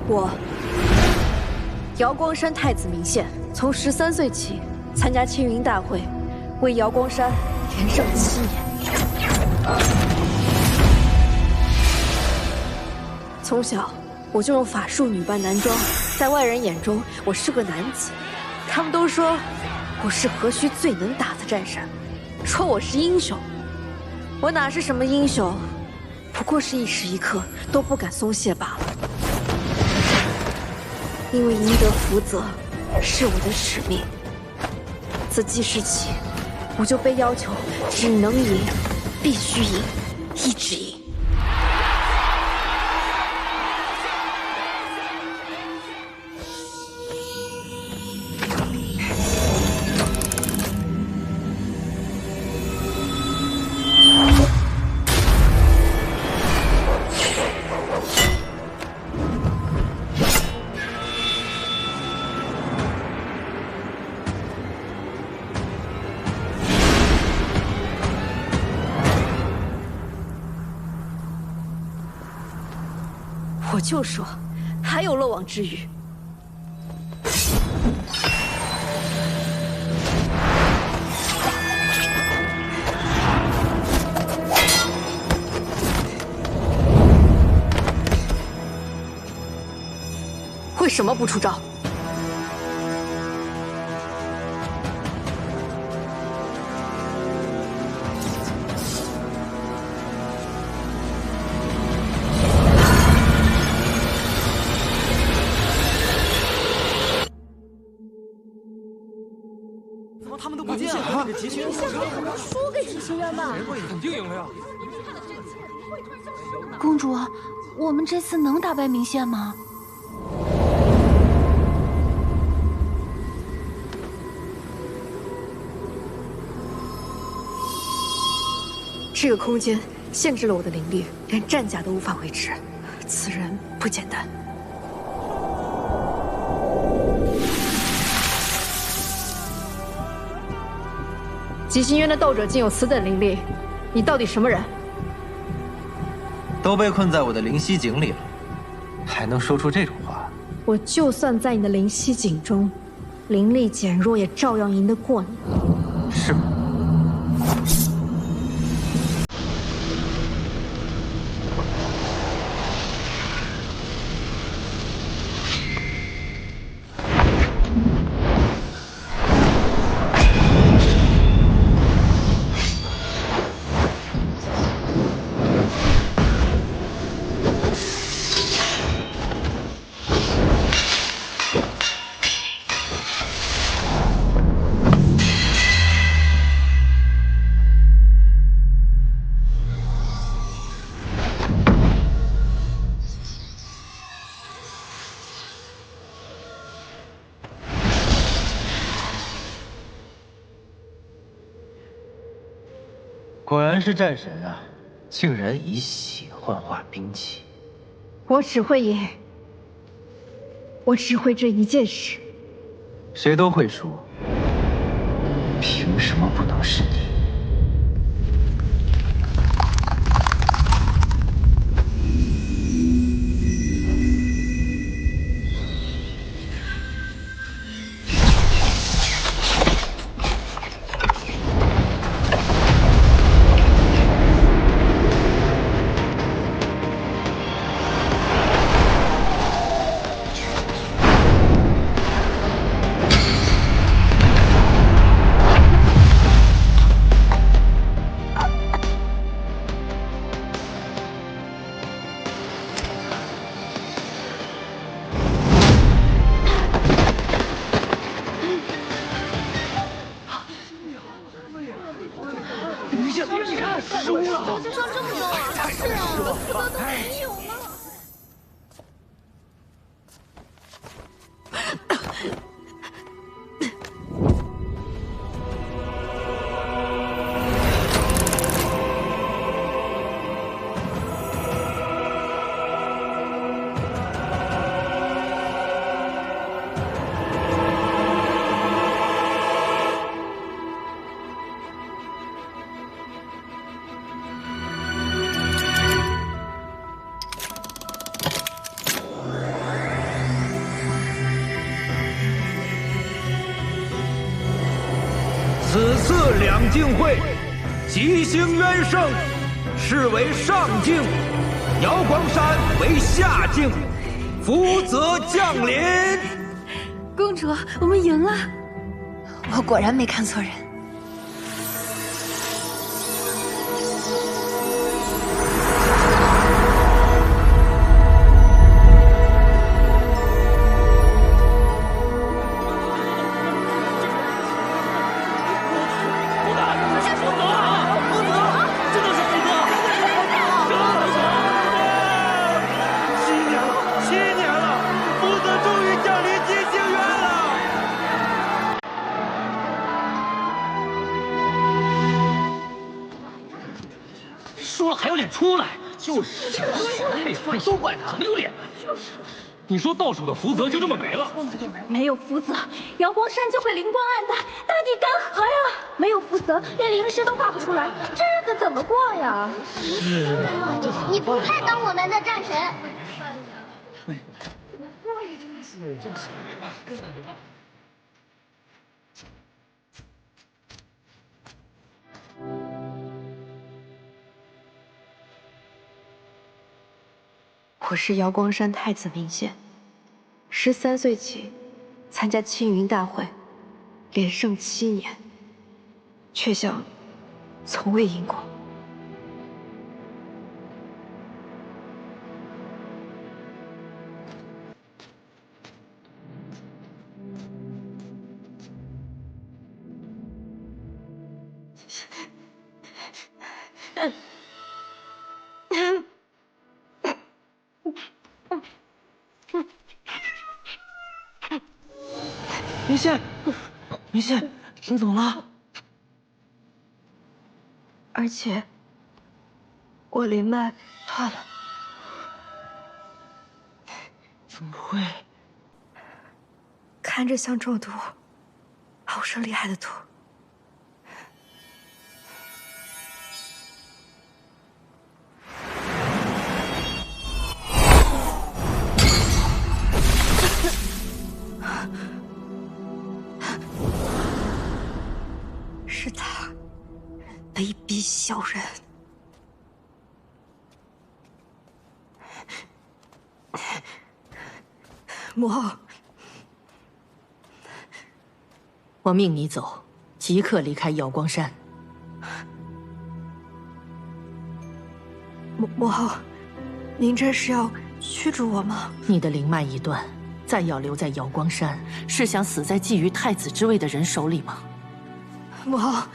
我瑶光山太子明宪，从13岁起参加青云大会，为瑶光山连胜7年。从小我就用法术女扮男装，在外人眼中我是个男子，他们都说我是河虚最能打的战神，说我是英雄。我哪是什么英雄，不过是一时一刻都不敢松懈罢了。因为赢得福泽是我的使命，自记事起，我就被要求只能赢，必须赢，一直赢。我就说，还有漏网之鱼。为什么不出招？他们都不见了，急需输给几星渊吧？肯定赢了呀！公主，我们这次能打败明宪吗？这个空间限制了我的灵力，连战甲都无法维持。此人不简单。极星渊的斗者竟有此等灵力，你到底什么人？都被困在我的灵犀井里了，还能说出这种话？我就算在你的灵犀井中，灵力减弱，也照样赢得过你。是吗？果然是战神啊！竟然以血幻化兵器。我只会赢，我只会这一件事。谁都会输，凭什么不能是你？你看，输了！这上这么多啊！是啊，福泽都没有了。境会，吉星渊盛，是为上境；瑶光山为下境，福泽降临。公主，我们赢了！我果然没看错人。输了还有脸出来？就是，都怪他，没有脸。就是，你说到手的福泽就这么没了？没有福泽，瑶光山就会灵光暗淡，大地干涸呀！没有福泽，连灵石都发不出来，这日子怎么过呀？是啊，这你不配当我们的战神。我是瑶光山太子明宪，13岁起参加青云大会，连胜7年，却像从未赢过。明宪，明宪，你怎么了？而且，我灵脉断了。怎么会？看着像中毒，好生厉害的毒。是他，卑鄙小人！母后，我命你走，即刻离开瑶光山。母后，您这是要驱逐我吗？你的灵脉已断，再要留在瑶光山，是想死在觊觎太子之位的人手里吗？母后，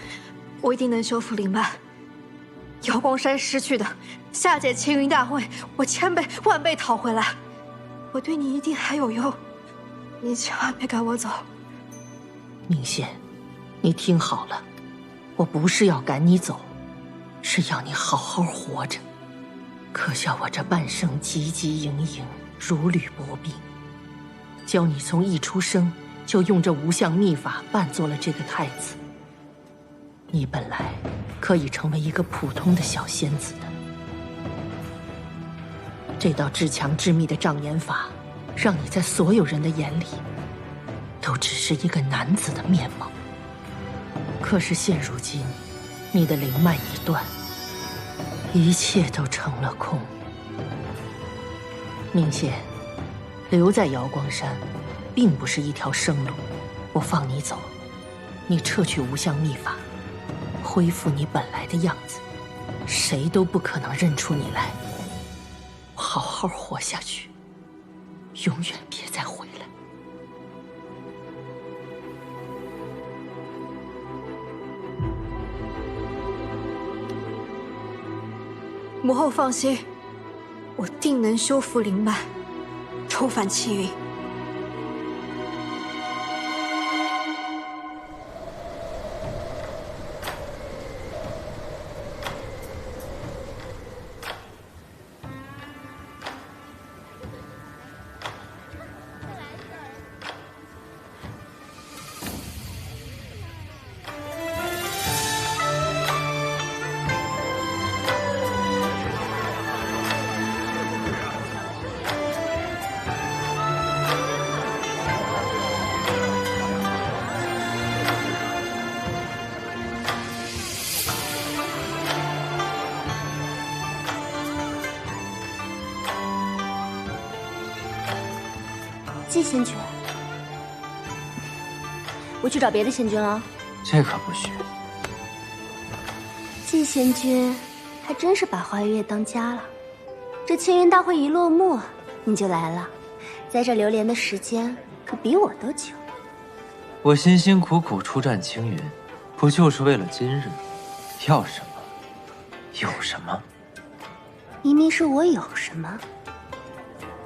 我一定能修复灵脉。瑶光山失去的，下届青云大会，我1000倍万倍讨回来。我对你一定还有用，你千万别赶我走。明宪，你听好了，我不是要赶你走，是要你好好活着。可笑我这半生汲汲营营，如履薄冰，教你从一出生就用这无相秘法扮作了这个太子。你本来可以成为一个普通的小仙子的。这道至强至密的障眼法，让你在所有人的眼里，都只是一个男子的面貌。可是现如今，你的灵脉已断，一切都成了空。明宪，留在瑶光山，并不是一条生路。我放你走，你撤去无相秘法，恢复你本来的样子，谁都不可能认出你来。好好活下去，永远别再回来。母后放心，我定能修复灵脉，重返青云。季仙君，我去找别的仙君了。这可不许。季仙君还真是把花月夜当家了。这青云大会一落幕，你就来了，在这流连的时间可比我都久。我辛辛苦苦出战青云，不就是为了今日？要什么有什么。明明是我有什么，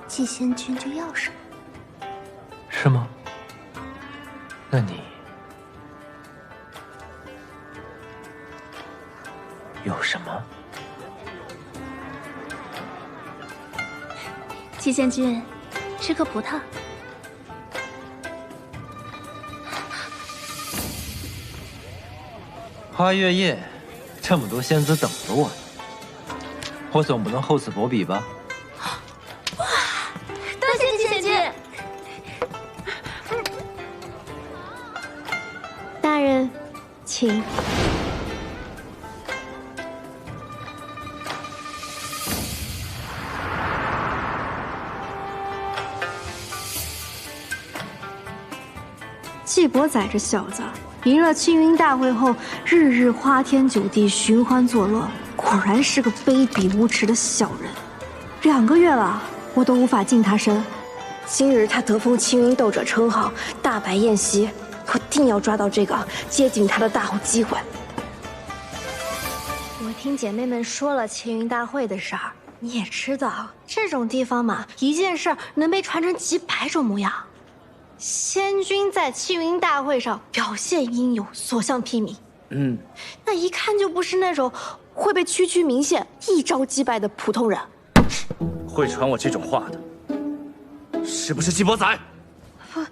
季仙君就要什么。是吗？那你有什么？季仙君，吃颗葡萄。花月夜，这么多仙子等着我呢，我总不能厚此薄彼吧？多谢季仙君。大人，请。季伯宰这小子，赢了青云大会后，日日花天酒地，寻欢作乐，果然是个卑鄙无耻的小人。2个月了，我都无法近他身。今日他得封青云斗者称号，大摆宴席，我定要抓到这个接近他的大好机会。我听姐妹们说了青云大会的事儿，你也知道，这种地方嘛，一件事能被传成几百种模样。仙君在青云大会上表现英勇，所向披靡。那一看就不是那种会被区区名县一招击败的普通人。会传我这种话的，是不是季伯宰？不，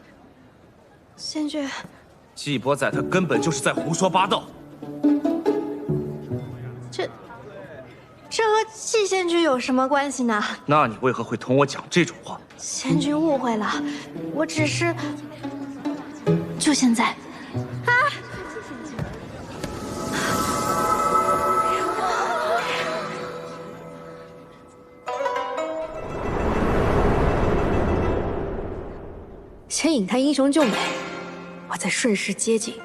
仙君，季伯宰他根本就是在胡说八道。这和季仙君有什么关系呢？那你为何会同我讲这种话？仙君误会了，我只是……就现在，啊！先引他英雄救美，我再顺势接近。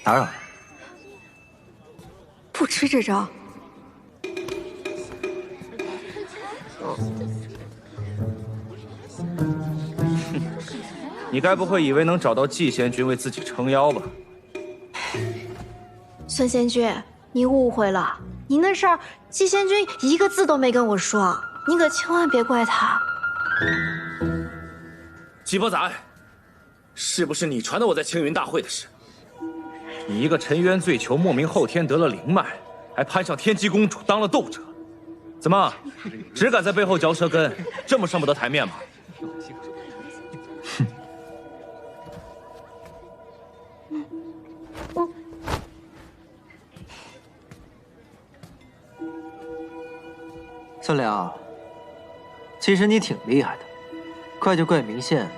打扰了。不吃这招。你该不会以为能找到季仙君为自己撑腰吧？孙仙君，你误会了，你那事儿季仙君一个字都没跟我说，你可千万别怪他。季伯宰，是不是你传的我在青云大会的事？你一个沉冤罪囚，莫名后天得了灵脉，还攀上天机公主当了斗者，怎么只敢在背后嚼舌根，这么上不得台面吗？孙良，其实你挺厉害的，怪就怪明宪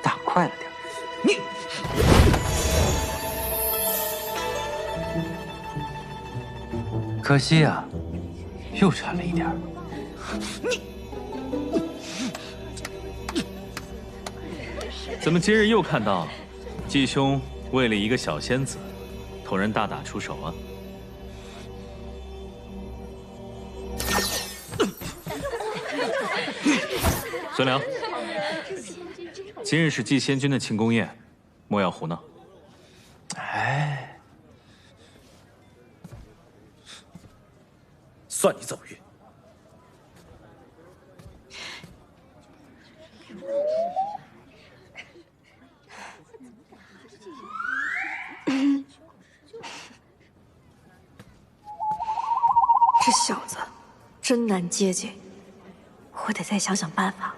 打快了点。你，可惜啊，又差了一点。怎么今日又看到季兄为了一个小仙子，同人大打出手啊？孙良，今日是季仙君的庆功宴，莫要胡闹。哎，算你走运。这小子真难接近，我得再想想办法。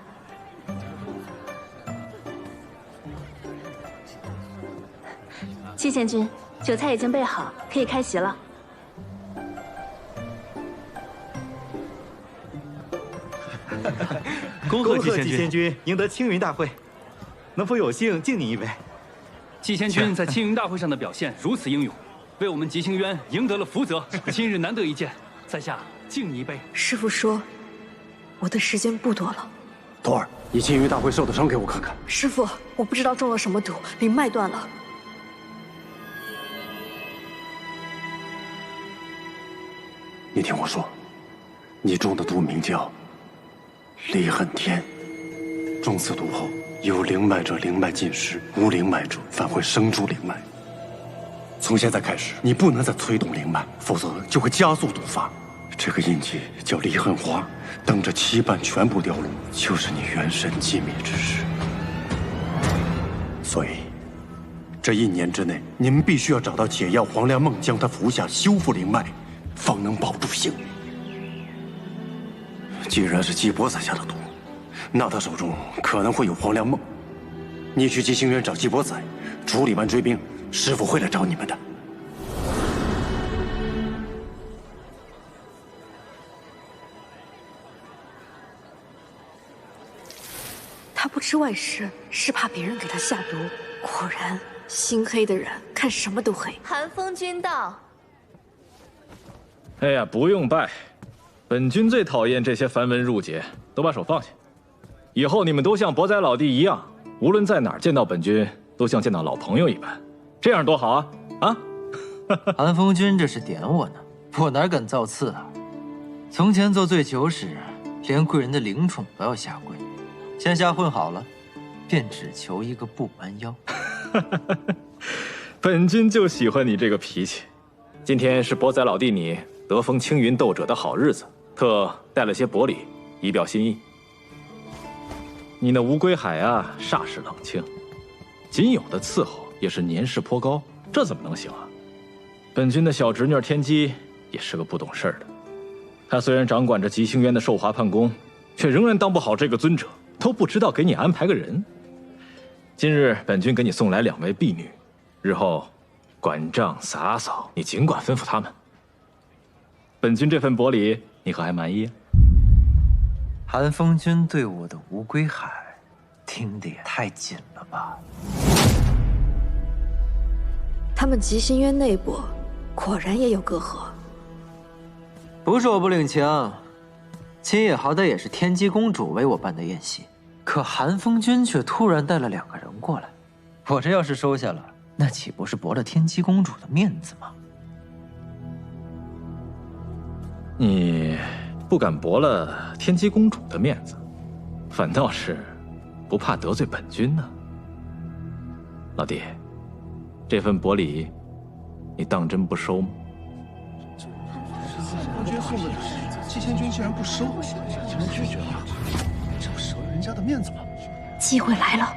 季仙君，酒菜已经备好，可以开席了。恭贺季仙君赢得青云大会，能否有幸敬你一杯？季仙君在青云大会上的表现如此英勇，为我们吉星渊赢得了福泽，今日难得一见，在下敬一杯。师父说，我的时间不多了。徒儿，你青云大会受的伤给我看看。师父，我不知道中了什么毒，灵脉断了。你听我说，你中的毒名叫离恨天，中此毒后，有灵脉者灵脉尽失，无灵脉者反会生出灵脉。从现在开始，你不能再催动灵脉，否则就会加速毒发。这个印记叫离恨花，等着期盼全部凋落，就是你元神寂灭之时。所以，这1年之内，你们必须要找到解药黄粱梦，将它服下，修复灵脉，方能保住性命。既然是季伯宰下的毒，那他手中可能会有黄粱梦。你去吉星园找季伯宰，处理完追兵，师父会来找你们的。他不吃外食，是怕别人给他下毒。果然，心黑的人看什么都黑。寒风君到。哎呀，不用拜，本君最讨厌这些繁文缛节，都把手放下。以后你们都像伯宰老弟一样，无论在哪儿见到本君，都像见到老朋友一般，这样多好啊！啊！寒风君这是点我呢，我哪敢造次啊！从前做醉酒时，连贵人的灵宠都要下跪，现下混好了，便只求一个不弯腰。本君就喜欢你这个脾气。今天是伯宰老弟你得封青云斗者的好日子，特带了些薄礼以表心意。你那乌龟海啊，煞是冷清，仅有的伺候也是年事颇高，这怎么能行啊？本君的小侄女天机也是个不懂事儿的，她虽然掌管着吉星渊的寿华判宫，却仍然当不好这个尊者，都不知道给你安排个人。今日本君给你送来2位婢女，日后管账洒扫你尽管吩咐他们。本君这份薄礼，你可还满意？寒风君对我的乌龟海，听得也太紧了吧？他们吉星渊内部果然也有隔阂。不是我不领情，秦野好歹也是天机公主为我办的宴席，可寒风君却突然带了2个人过来，我这要是收下了，那岂不是驳了天机公主的面子吗？你不敢驳了天机公主的面子，反倒是不怕得罪本君呢。老弟，这份薄礼，你当真不收吗？王爵送的礼，季仙君竟然不收，竟然拒绝了，这不折了人家的面子吗？机会来了！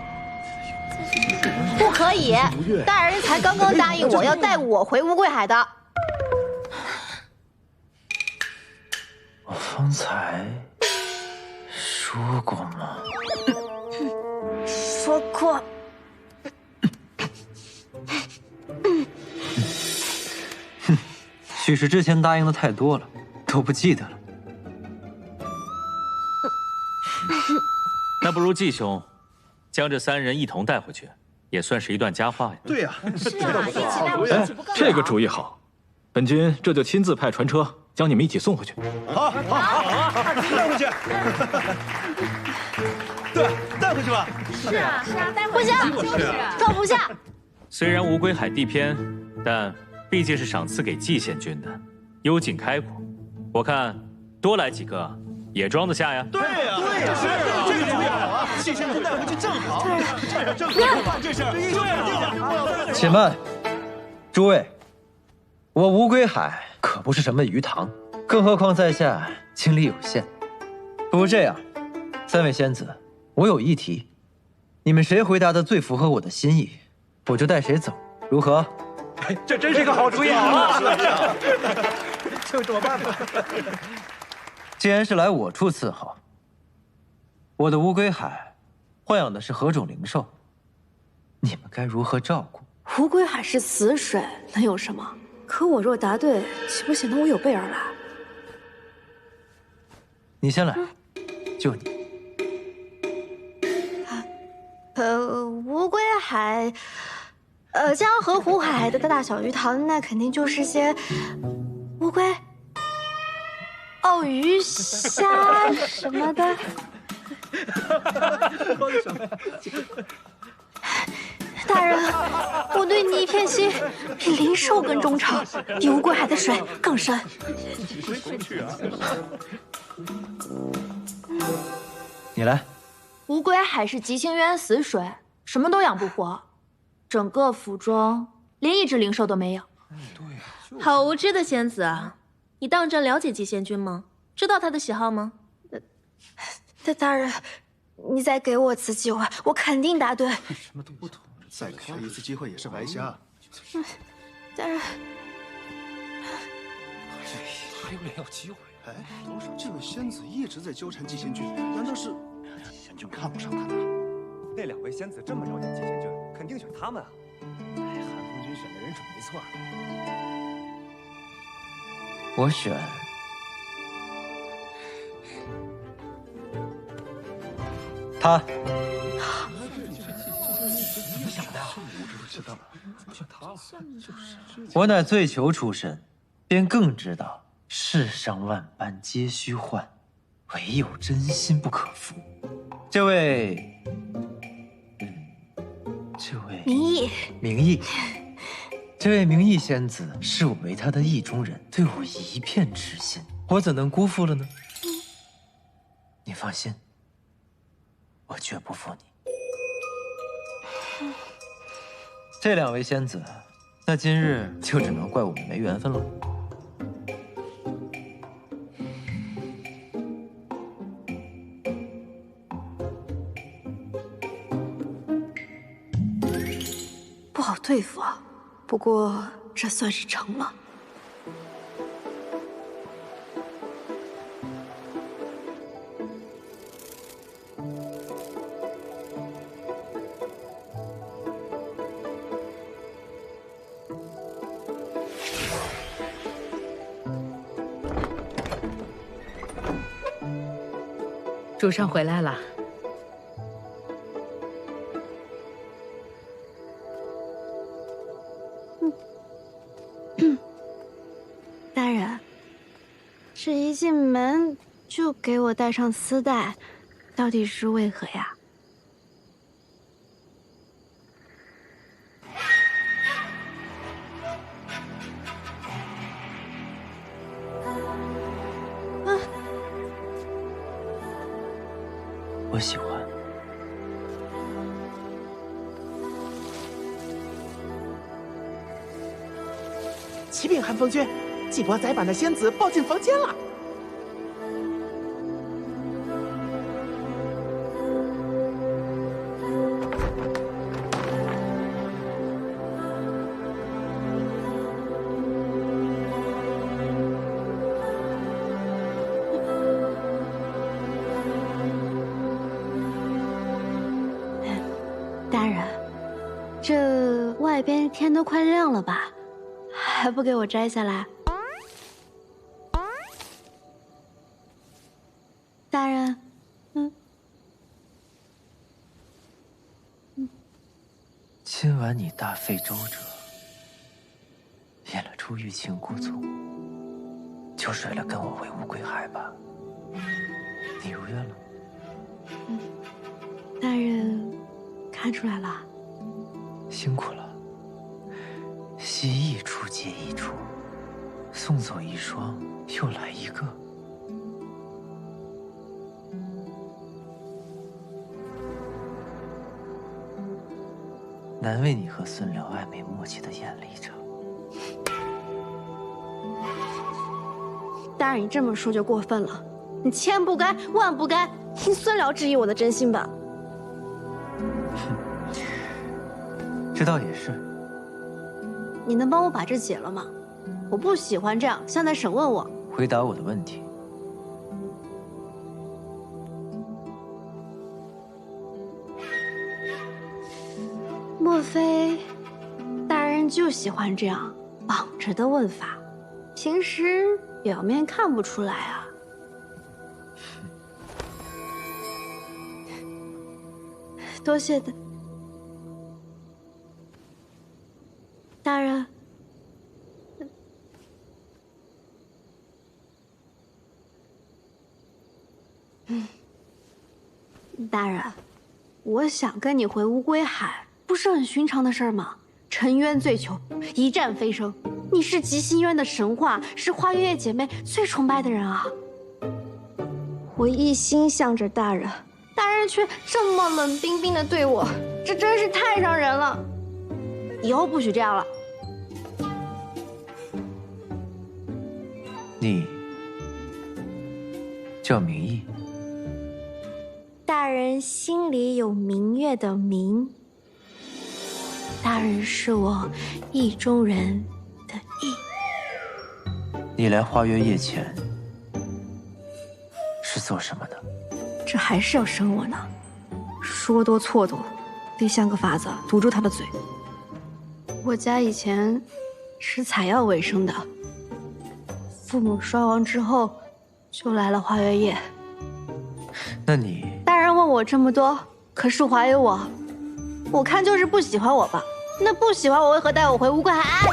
不可以，大人才刚刚答应我要带我回乌龟海的。我方才说过吗？说过。许是之前答应的太多了，都不记得了。那不如季兄将这3人一同带回去，也算是一段佳话呀。对呀，是啊，一起带回去不更好？这个主意好，本君这就亲自派船车将你们一起送回去。好，带回去。对，带回去吧。是啊，带回去。不行，放不下。虽然乌龟海地偏，但毕竟是赏赐给季县君的，幽景开阔，我看多来几个也装得下呀。对呀，是这个主意好，季先生带回去正好，这正好，这是对。且慢，诸位，我乌龟海可不是什么鱼塘，更何况在下精力有限。不如这样，3位仙子，我有一题，你们谁回答的最符合我的心意，我就带谁走，如何？这真是个好主意啊！就这么办吧。既然是来我处伺候，我的乌龟海豢养的是何种灵兽？你们该如何照顾？乌龟海是死水，能有什么？可我若答对，岂不显得我有备而来？你先来，就你。乌龟海，江河湖海的大小鱼塘，那肯定就是些乌龟。鲍鱼虾什么的。大人，我对你一片心，比灵兽更忠诚，比乌龟海的水更深。你来。乌龟海是极清渊死水，什么都养不活，整个府中连一只灵兽都没有。好无知的仙子啊！你当真了解季贤君吗？知道他的喜好吗？大人，你再给我次机会，我肯定答对。什么都不懂，再给他一次机会也是白瞎。大人，还有脸要机会？哎，这位仙子一直在纠缠季贤君，难道是季贤君看不上他呢？那两位仙子这么了解季贤君，肯定选他们啊！哎，韩风君选的人准没错。我选他。我乃醉囚出身，便更知道世上万般皆虚幻，唯有真心不可负。这位明义，这位明义仙子视我为她的意中人，对我一片痴心，我怎能辜负了呢？你放心，我绝不负你。这两位仙子，那今日就只能怪我们没缘分了。不好对付啊，不过这算是成了。主上回来了。大人，这一进门就给我戴上丝带，到底是为何呀？我喜欢。启禀寒风君，季伯宰把那仙子抱进房间了。大人，这外边天都快亮了吧，还不给我摘下来？大人，今晚你大费周折，演了出欲擒故纵，就睡了跟我回乌龟海吧。你如愿了。大人看出来了，辛苦了。戏一出接一出，送走一双，又来一个。难为你和孙辽暧昧默契的演了一场。大人，你这么说就过分了，你千不该万不该听孙辽质疑我的真心吧？这倒也是。你能帮我把这解了吗？我不喜欢这样，像在审问我。回答我的问题。莫非大人就喜欢这样绑着的问法？平时表面看不出来啊。多谢大人。大人，我想跟你回乌龟海，不是很寻常的事儿吗？沉渊醉囚，一战飞升，你是极星渊的神话，是花月夜姐妹最崇拜的人啊！我一心向着大人，大人却这么冷冰冰的对我，这真是太伤人了。以后不许这样了。你叫明义。大人心里有明月的明，大人是我意中人的意。你来花月夜前是做什么的？这还是要生我呢，说多错多，得想个法子堵住他的嘴。我家以前吃采药为生的，父母双亡之后，就来了花月夜。那你大人问我这么多，可恕怀疑我，我看就是不喜欢我吧。那不喜欢我为何带我回乌龟海？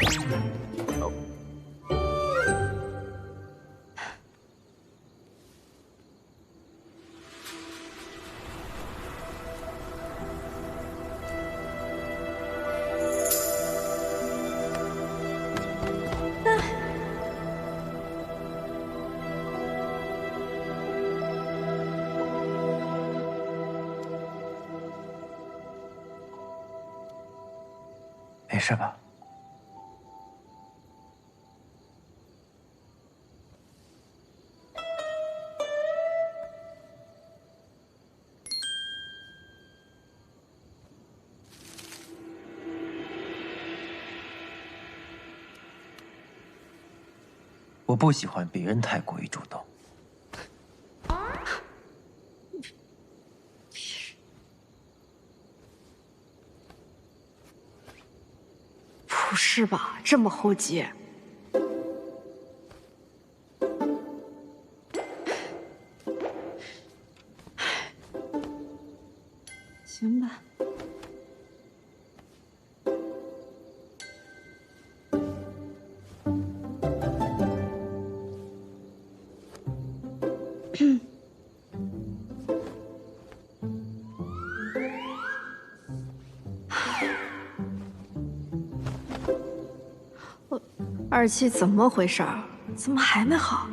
没事吧？我不喜欢别人太过于主动。不是吧，这么厚结？行吧。二七怎么回事儿？怎么还没好？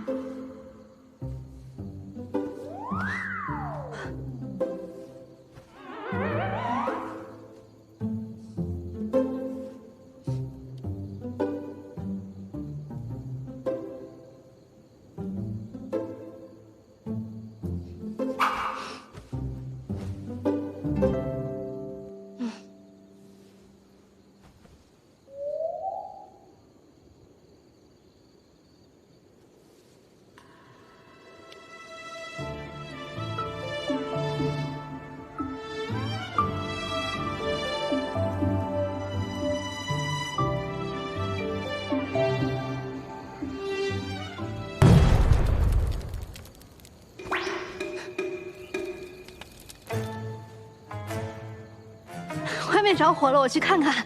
外面着火了，我去看看。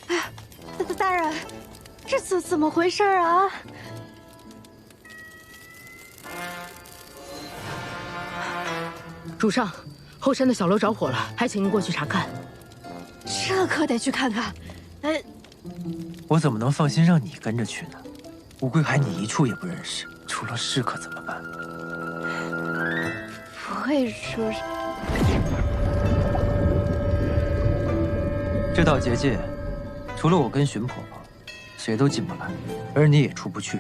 哎呀，大人，这怎么回事啊？主上，后山的小楼着火了，还请您过去查看。这可得去看看。哎。我怎么能放心让你跟着去呢？乌龟海你一处也不认识，出了事可怎么办？不会说是……这道结界，除了我跟荀婆婆，谁都进不来，而你也出不去，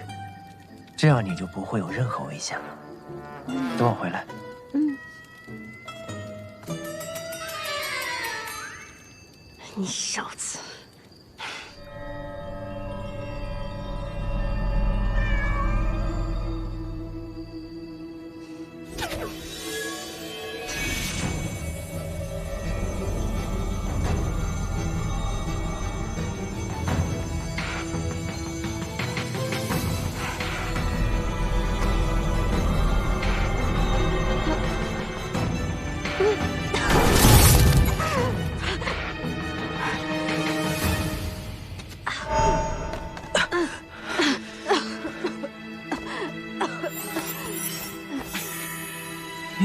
这样你就不会有任何危险了。等我回来。你小子！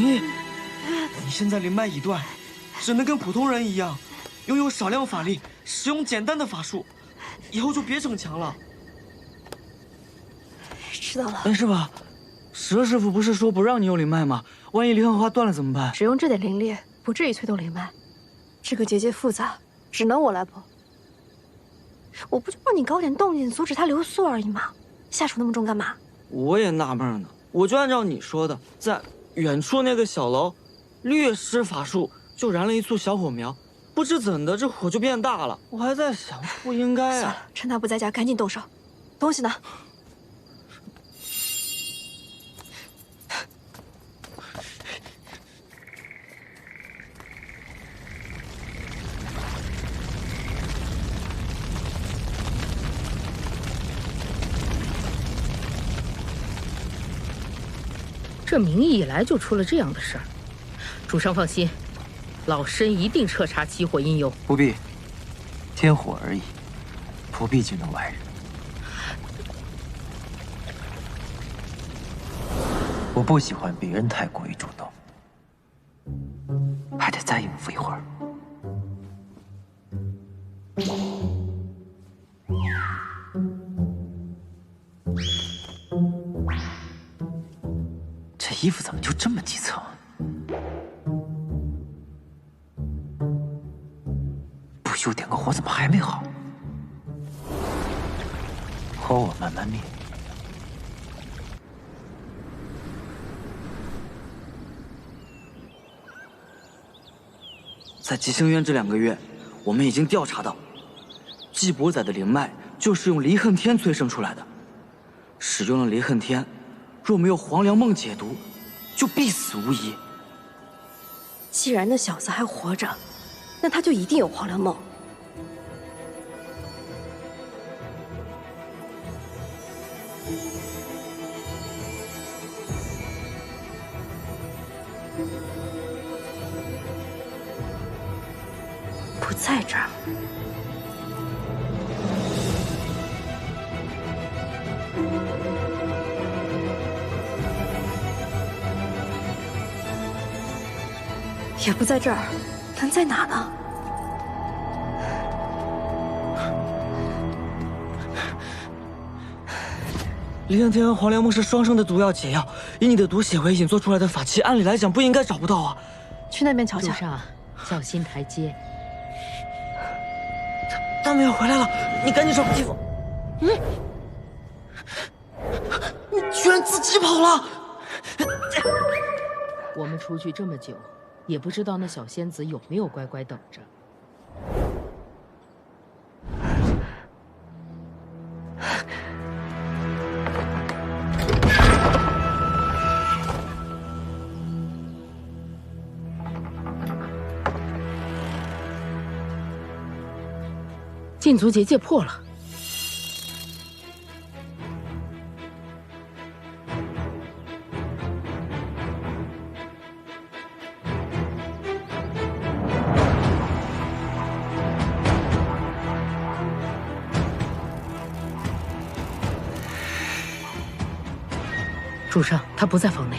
灵异，你现在灵脉已断，只能跟普通人一样，拥有少量法力，使用简单的法术，以后就别逞强了。知道了。但是吧，蛇师傅不是说不让你用灵脉吗？万一离恨花断了怎么办？只用这点灵力，不至于催动灵脉。这个结界复杂，只能我来破。我不就帮你搞点动静，阻止他留宿而已吗？下手那么重干嘛？我也纳闷呢，我就按照你说的，在远处那个小楼，略施法术就燃了一簇小火苗，不知怎的这火就变大了。我还在想，不应该啊。算了，趁他不在家，赶紧动手。东西呢？这明义以来就出了这样的事儿，主上放心，老身一定彻查起火因由。不必，天火而已，不必惊动外人。我不喜欢别人太过于主动，还得再应付一会儿。这衣服怎么就这么几层？不修点个火，怎么还没好？火我慢慢灭。在吉星渊这2个月，我们已经调查到，季伯仔的灵脉就是用离恨天催生出来的。使用了离恨天，若没有黄粱梦解毒，就必死无疑。既然那小子还活着，那他就一定有黄粱梦。不在这儿。也不在这儿，能在哪呢？离恨天和黄粱梦是双生的毒药解药，以你的毒血为引做出来的法器，按理来讲不应该找不到啊。去那边瞧瞧。主上，小心台阶。他们要回来了，你赶紧找个地方。你居然自己跑了！我们出去这么久，也不知道那小仙子有没有乖乖等着。禁足结界破了。主上，他不在房内。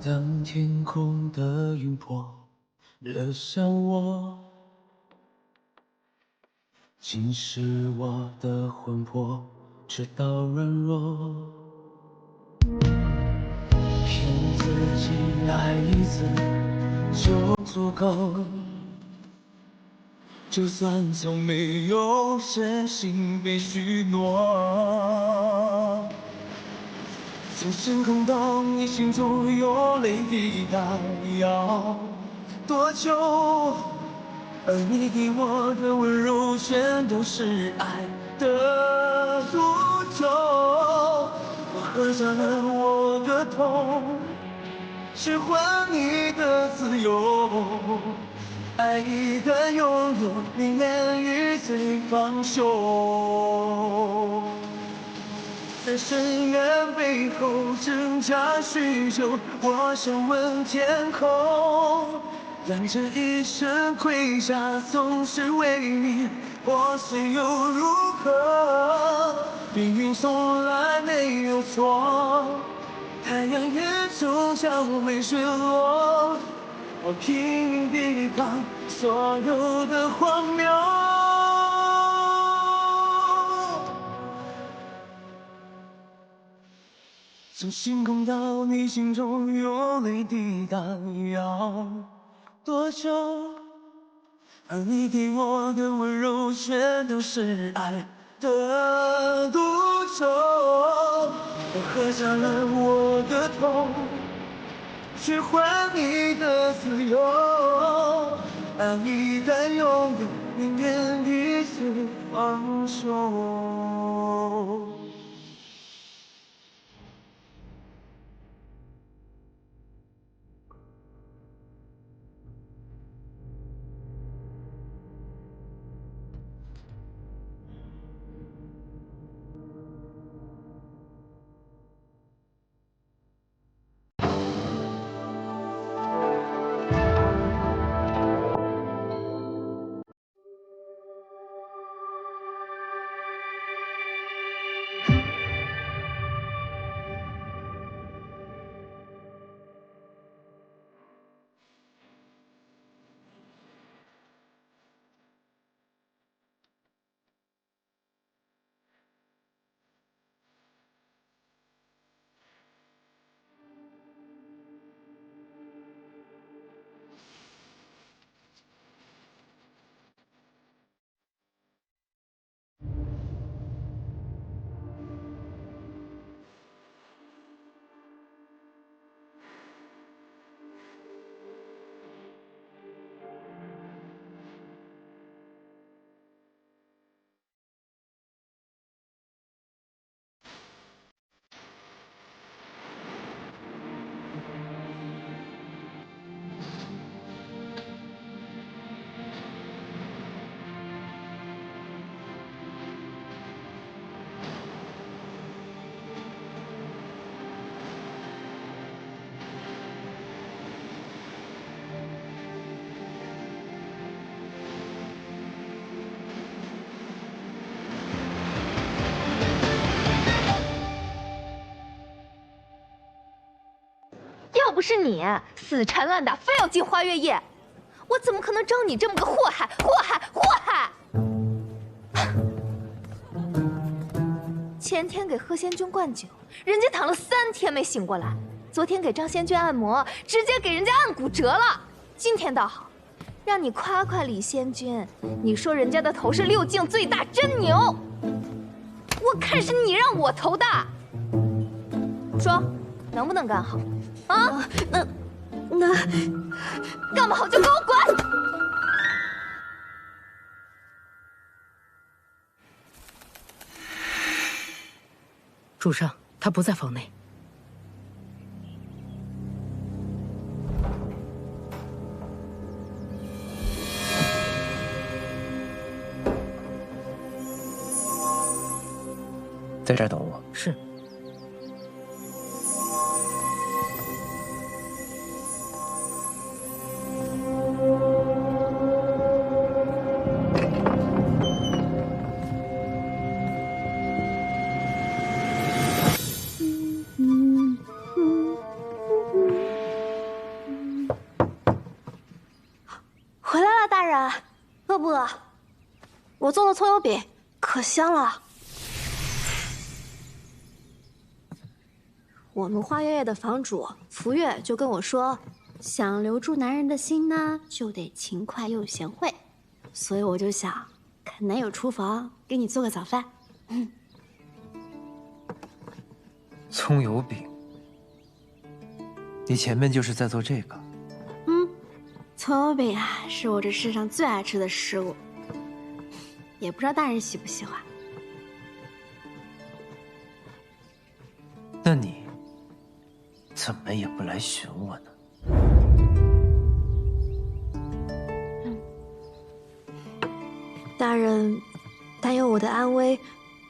当天空的云波惹向我，侵蚀我的魂魄，直到软弱。骗自己爱一次就足够，就算从没有真心被许诺。总是空洞，你心中有泪滴答，要多久？而你给我的温柔全都是爱的诅咒。我喝下了我的痛，是换你的自由。爱一旦拥有，宁愿与随放手。在深渊背后挣扎许久，我想问天空，让这一生盔甲总是为你破碎又如何？命运从来没有错，太阳也终将会坠落。我拼命抵抗所有的荒谬。从星空到你心中有泪滴答，要多久？而你给我的温柔全都是爱的毒酒。我喝下了我的痛，去换你的自由。爱一旦拥有，宁愿彼此放手。要不是你死缠烂打，非要进花月夜，我怎么可能招你这么个祸害？祸害！前天给贺仙君灌酒，人家躺了3天没醒过来；昨天给张仙君按摩，直接给人家按骨折了。今天倒好，让你夸夸李仙君，你说人家的头是6境最大，真牛！我看是你让我头大，说能不能干好？啊，那干不好就给我滚！主上，他不在房内。在这儿等我。是。回来了，大人。饿不饿？我做的葱油饼可香了。我们花月夜的房主福月就跟我说，想留住男人的心呢，就得勤快又贤惠，所以我就想，看男友厨房给你做个早饭。葱油饼，你前面就是在做这个？葱油饼啊，是我这世上最爱吃的食物，也不知道大人喜不喜欢。那怎么也不来寻我呢？大人担忧我的安危，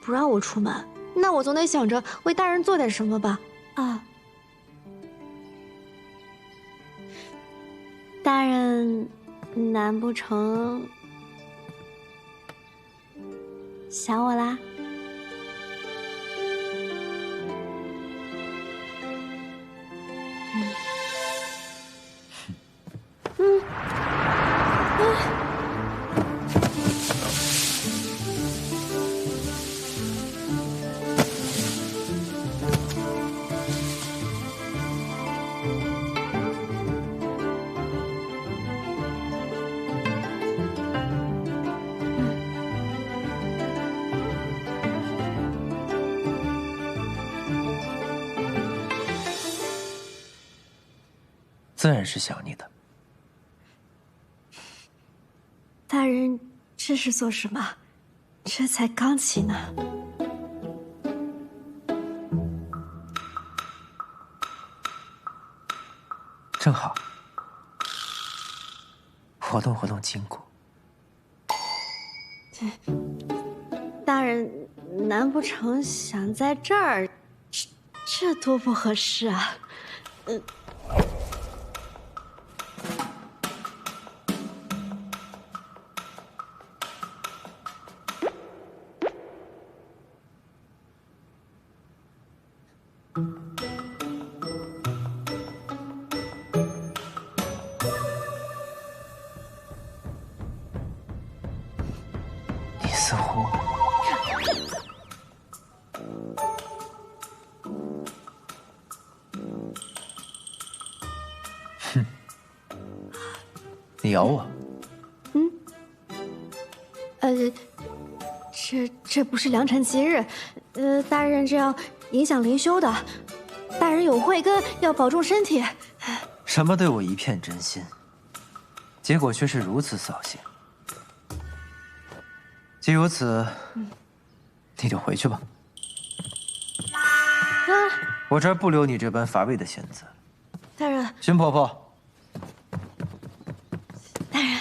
不让我出门，那我总得想着为大人做点什么吧？啊，大人，难不成想我啦？自然是想你的。大人，这是做什么？这才刚起呢。正好，活动活动筋骨。大人，难不成想在这儿？这多不合适啊！你似乎……哼，你咬我？这不是良辰吉日，大人这样影响灵修的。大人有慧根，要保重身体。什么对我一片真心，结果却是如此扫兴。既如此，你就回去吧。我这儿不留你这般乏味的仙子。大人，荀婆婆，大人，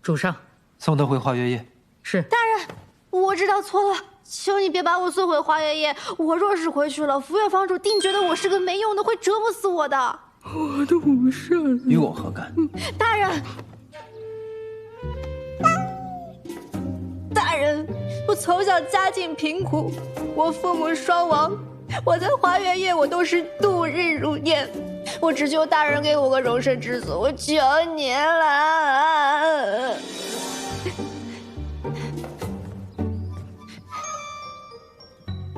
主上，送她回花月夜。是。大人，我知道错了，求你别把我送回花月夜。我若是回去了，福月房主定觉得我是个没用的，会折磨死我的。我的武圣，与我何干？大人，大人，我从小家境贫苦，我父母双亡，我在花月夜我都是度日如年，我只求大人给我个容身之所，我求您了。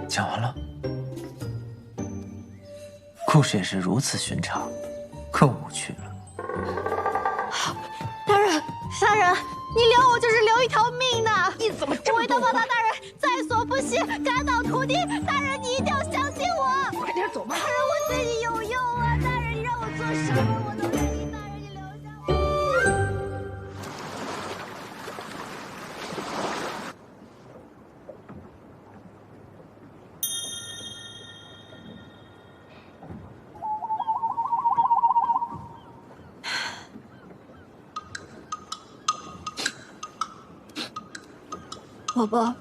讲完了，故事也是如此寻常，更无趣了。大人，大人，你留我就是留一条命呢！你怎么这么我为当报答大人，在所不惜，赶倒屠敌。大人，你一定要相信我！快点走吧！大人，我对你有用啊！大人，你让我做什么我都愿意。大人，你留下我。婆婆，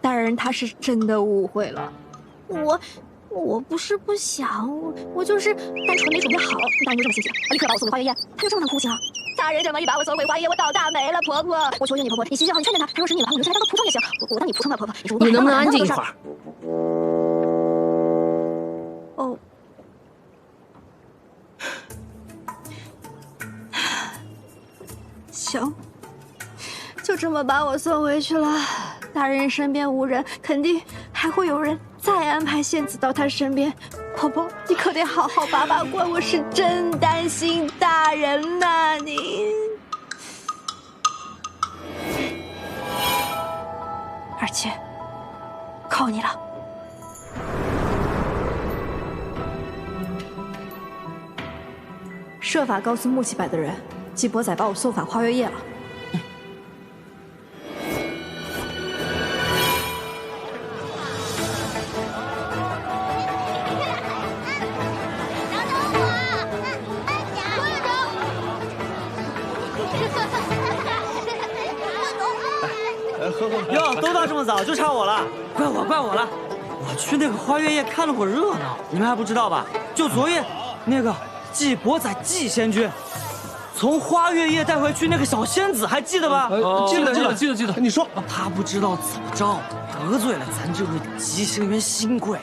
大人他是真的误会了，我不是不想，我就是单纯没准备好。大人就这么心急，立刻把我送回花月夜，他就这么能哭情？大人这么一把我送回花月夜，我倒大霉了。婆婆，我求求你，婆婆，你心情好，你劝劝他。他若是腻了，我留下来当个仆从也行。我当你仆从吧，婆婆。你能不能安静一会儿？哦。行。就这么把我送回去了，大人身边无人，肯定还会有人再安排仙子到他身边。婆婆，你可得好好把把关，我是真担心大人呐，你。而且，靠你了。设法告诉木器柏的人，季伯仔把我送返花月夜了。哟，都到这么早，就差我了，怪我了。我去那个花月夜看了会儿热闹，你们还不知道吧？就昨夜，那个季伯宰季仙君从花月夜带回去那个小仙子，还记得吧？记得。你说他不知道怎么着得罪了咱这位吉星园新贵，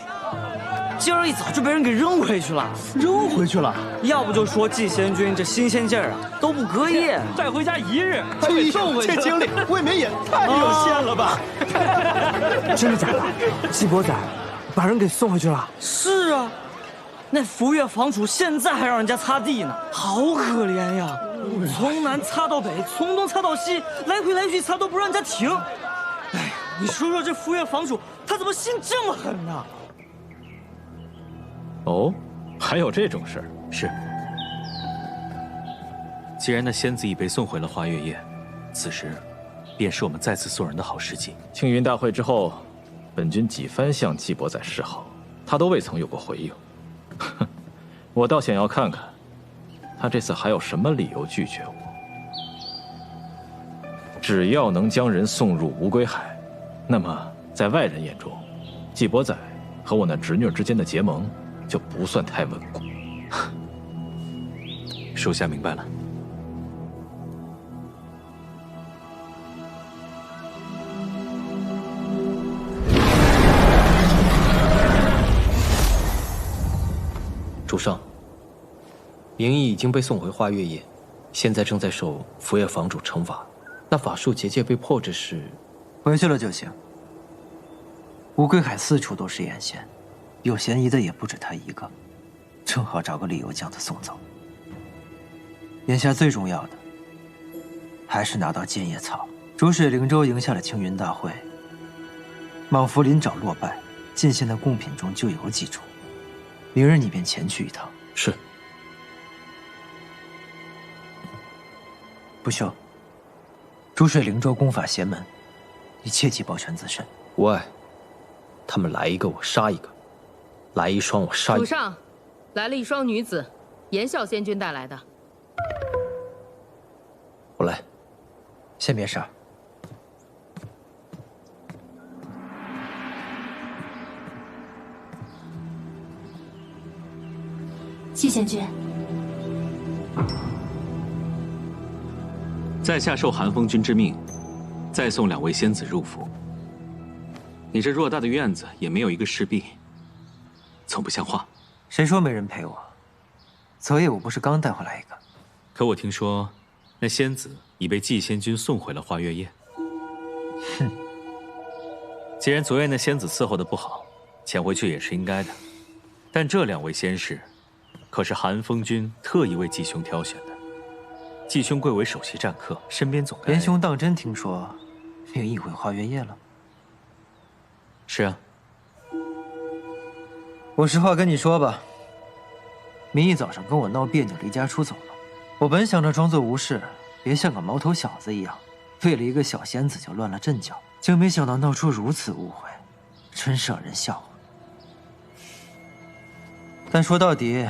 今儿一早就被人给扔回去了。扔回去了？要不就说季仙君这新鲜劲儿啊都不隔夜，带回家1日，哎呦，这经历未免也太有限了吧？真的假的？季伯宰把人给送回去了？是啊，那福月房主现在还让人家擦地呢，好可怜呀！从南擦到北，从东擦到西，来回去擦都不让人家停。哎呀，你说说这福月房主他怎么心这么狠呢？哦，还有这种事儿？是。既然那仙子已被送回了花月夜，此时便是我们再次送人的好时机。青云大会之后，本君几番向季伯宰示好，他都未曾有过回应。哼，我倒想要看看，他这次还有什么理由拒绝我。只要能将人送入无归海，那么在外人眼中，季伯宰和我那侄女之间的结盟就不算太稳固。属下明白了。主上，明义已经被送回花月夜，现在正在受福月房主惩罚。那法术结界被破之事，回去了就行。乌龟海四处都是眼线，有嫌疑的也不止他一个，正好找个理由将他送走。眼下最重要的，还是拿到剑叶草。逐水灵州赢下了青云大会，莽福林沼落败，进献的贡品中就有几处。明日你便前去一趟。是。不朽，逐水灵州功法邪门，你切记保全自身。无碍，他们来一个我杀一个，来一双我杀一个。主上，来了一双女子，严啸仙君带来的。我来，先别杀。季仙君，在下受寒风君之命，再送2位仙子入府。你这偌大的院子也没有一个侍婢，总不像话。谁说没人陪我？昨夜我不是刚带回来一个？可我听说，那仙子已被季仙君送回了花月夜。哼！既然昨夜那仙子伺候的不好，遣回去也是应该的。但这2位仙士，可是寒风君特意为季兄挑选的。季兄贵为首席战客，身边总该……连兄当真听说明义回花月夜了？是啊。我实话跟你说吧，明义早上跟我闹别扭，离家出走了。我本想着装作无事，别像个毛头小子一样，为了一个小仙子就乱了阵脚，竟没想到闹出如此误会，真是让人笑话。但说到底，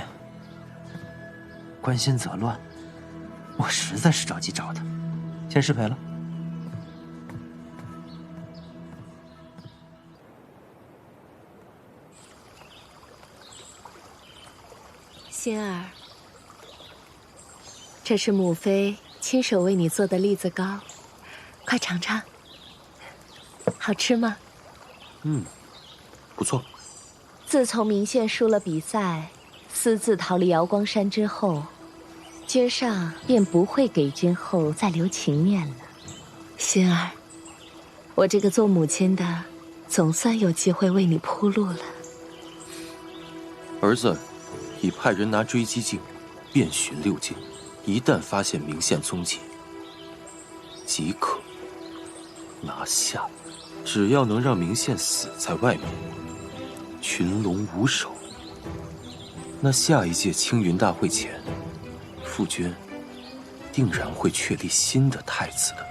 关心则乱，我实在是着急找他，先失陪了。心儿，这是母妃亲手为你做的栗子糕，快尝尝，好吃吗？不错。自从明宪输了比赛，私自逃离瑶光山之后，君上便不会给君后再留情面了。心儿，我这个做母亲的，总算有机会为你铺路了。儿子已派人拿追击镜遍寻6境，一旦发现明宪踪迹，即可拿下。只要能让明宪死在外面，群龙无首，那下一届青云大会前，父君定然会确立新的太子的。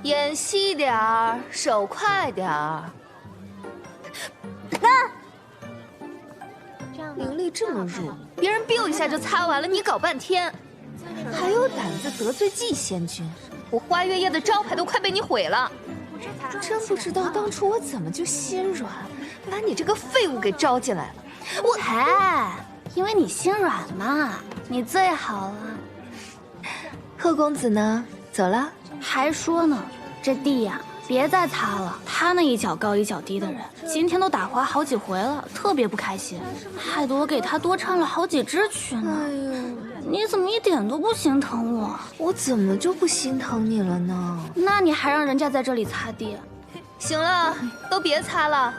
眼细点儿，手快点儿。灵力这么弱，别人 biu 一下就擦完了，你搞半天，还有胆子得罪季仙君，我花月夜的招牌都快被你毁了。真不知道当初我怎么就心软，把你这个废物给招进来了。我因为你心软嘛，你最好了。贺公子呢？走了？还说呢，这地呀，别再擦了。他那一脚高一脚低的人，今天都打滑好几回了，特别不开心，害得我给他多唱了好几支曲呢。哎呦，你怎么一点都不心疼我？我怎么就不心疼你了呢？那你还让人家在这里擦地？行了，都别擦了。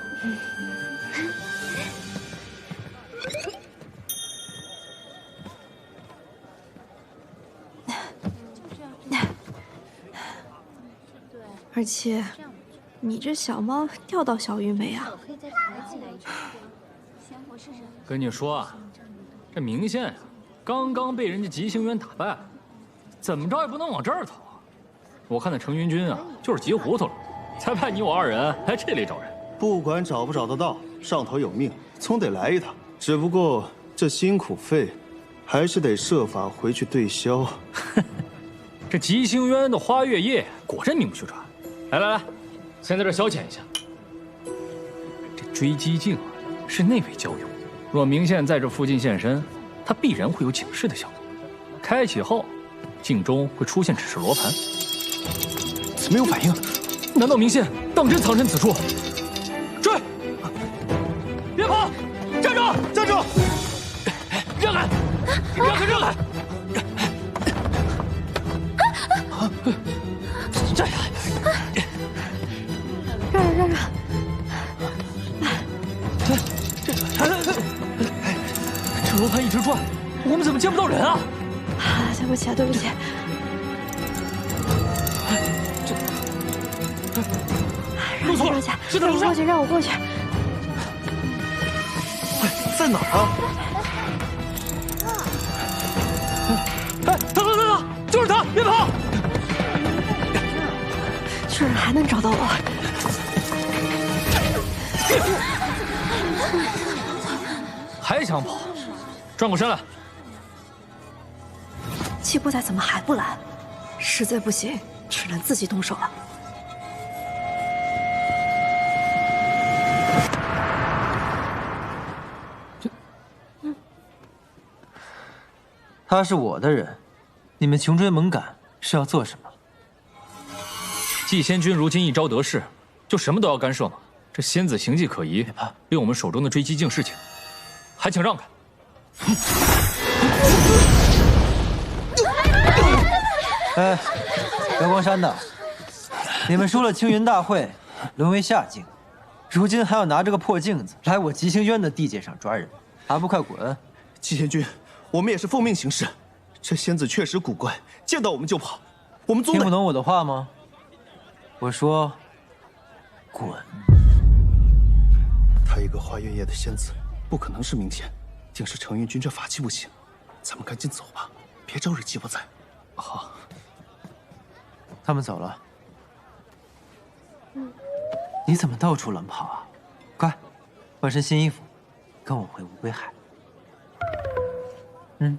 而且，你这小猫钓到小鱼没啊？跟你说啊，这明宪呀，刚刚被人家吉星渊打败，怎么着也不能往这儿逃啊！我看那程云君啊，就是急糊涂了，才派你我二人来这里找人。不管找不找得到，上头有命，总得来一趟。只不过这辛苦费，还是得设法回去对消。这吉星渊的花月夜果真名不虚传。来，先在这消遣一下。这追击镜啊，是内卫交用，若明宪在这附近现身，他必然会有警示的效果。开启后，镜中会出现指示罗盘。怎么没有反应？难道明宪当真藏身此处？追！别跑！站住！站住！让开！让开！让开！站下！让！这罗盘一直转，我们怎么见不到人啊？对不起。让下，是在楼上。让我过去。在哪儿啊？等，就是他，别跑！居然还能找到我！还想跑？转过身来！季伯仔怎么还不来？实在不行，只能自己动手了。他是我的人，你们穷追猛赶是要做什么？季仙君如今一朝得势，就什么都要干涉吗？这仙子行迹可疑，令我们手中的追击镜示警，还请让开。哎，阳光山的，你们输了青云大会，沦为下境，如今还要拿这个破镜子来我吉星渊的地界上抓人，还不快滚！季仙君，我们也是奉命行事，这仙子确实古怪，见到我们就跑，我们总得……听不懂我的话吗？我说，滚！她一个花月夜的仙子，不可能是明贤，定是程云君这法器不行，咱们赶紧走吧，别招惹季伯仔。好，他们走了。你怎么到处乱跑啊？快，换身新衣服，跟我回乌龟海。嗯。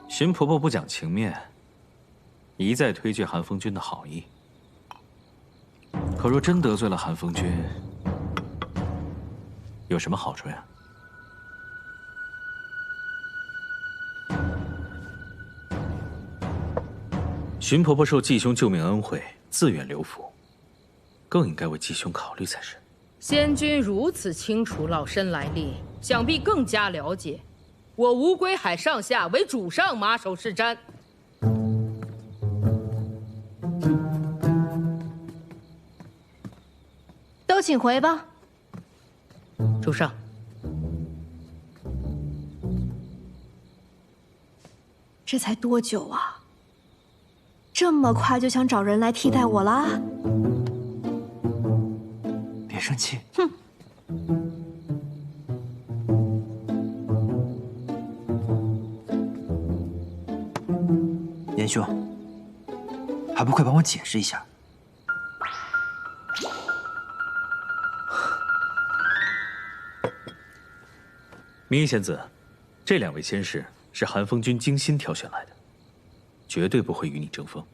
荀婆婆不讲情面，一再推拒韩风君的好意。可若真得罪了韩风君，有什么好处呀？荀婆婆受季兄救命恩惠，自愿留府，更应该为季兄考虑才是。仙君如此清楚老身来历，想必更加了解。我无归海上下为主上马首是瞻。都请回吧。主上。这才多久啊？这么快就想找人来替代我啦？别生气。哼。严兄，还不快帮我解释一下？明义仙子，这2位仙士是寒风君精心挑选来的，绝对不会与你争锋。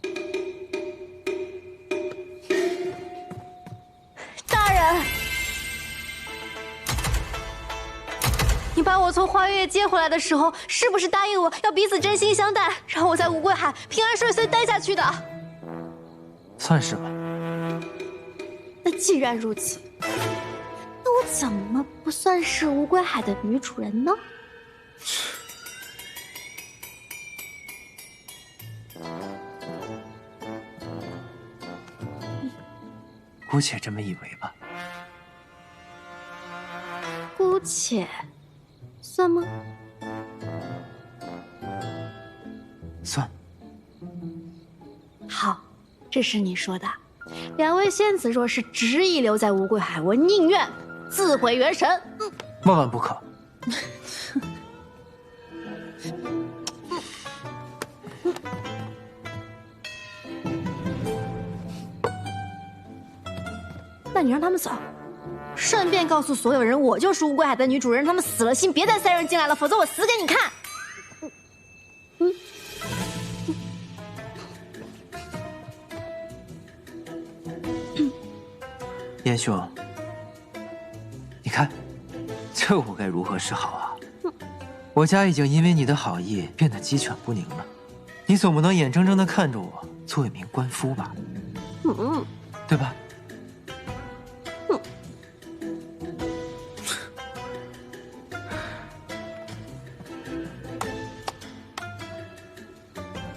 大人，你把我从花月夜接回来的时候，是不是答应我要彼此真心相待，让我在无归海平安顺遂待下去的？算是吧。那既然如此，那我怎么不算是无归海的女主人呢？姑且这么以为吧。姑且，算吗？算。好，这是你说的。2位仙子若是执意留在无归海，我宁愿自毁元神。万万不可！那你让他们走，顺便告诉所有人，我就是无归海的女主人，让他们死了心，别再塞人进来了，否则我死给你看。严兄，你看，这我该如何是好啊？我家已经因为你的好意变得鸡犬不宁了，你总不能眼睁睁地看着我做一名官夫吧？对吧？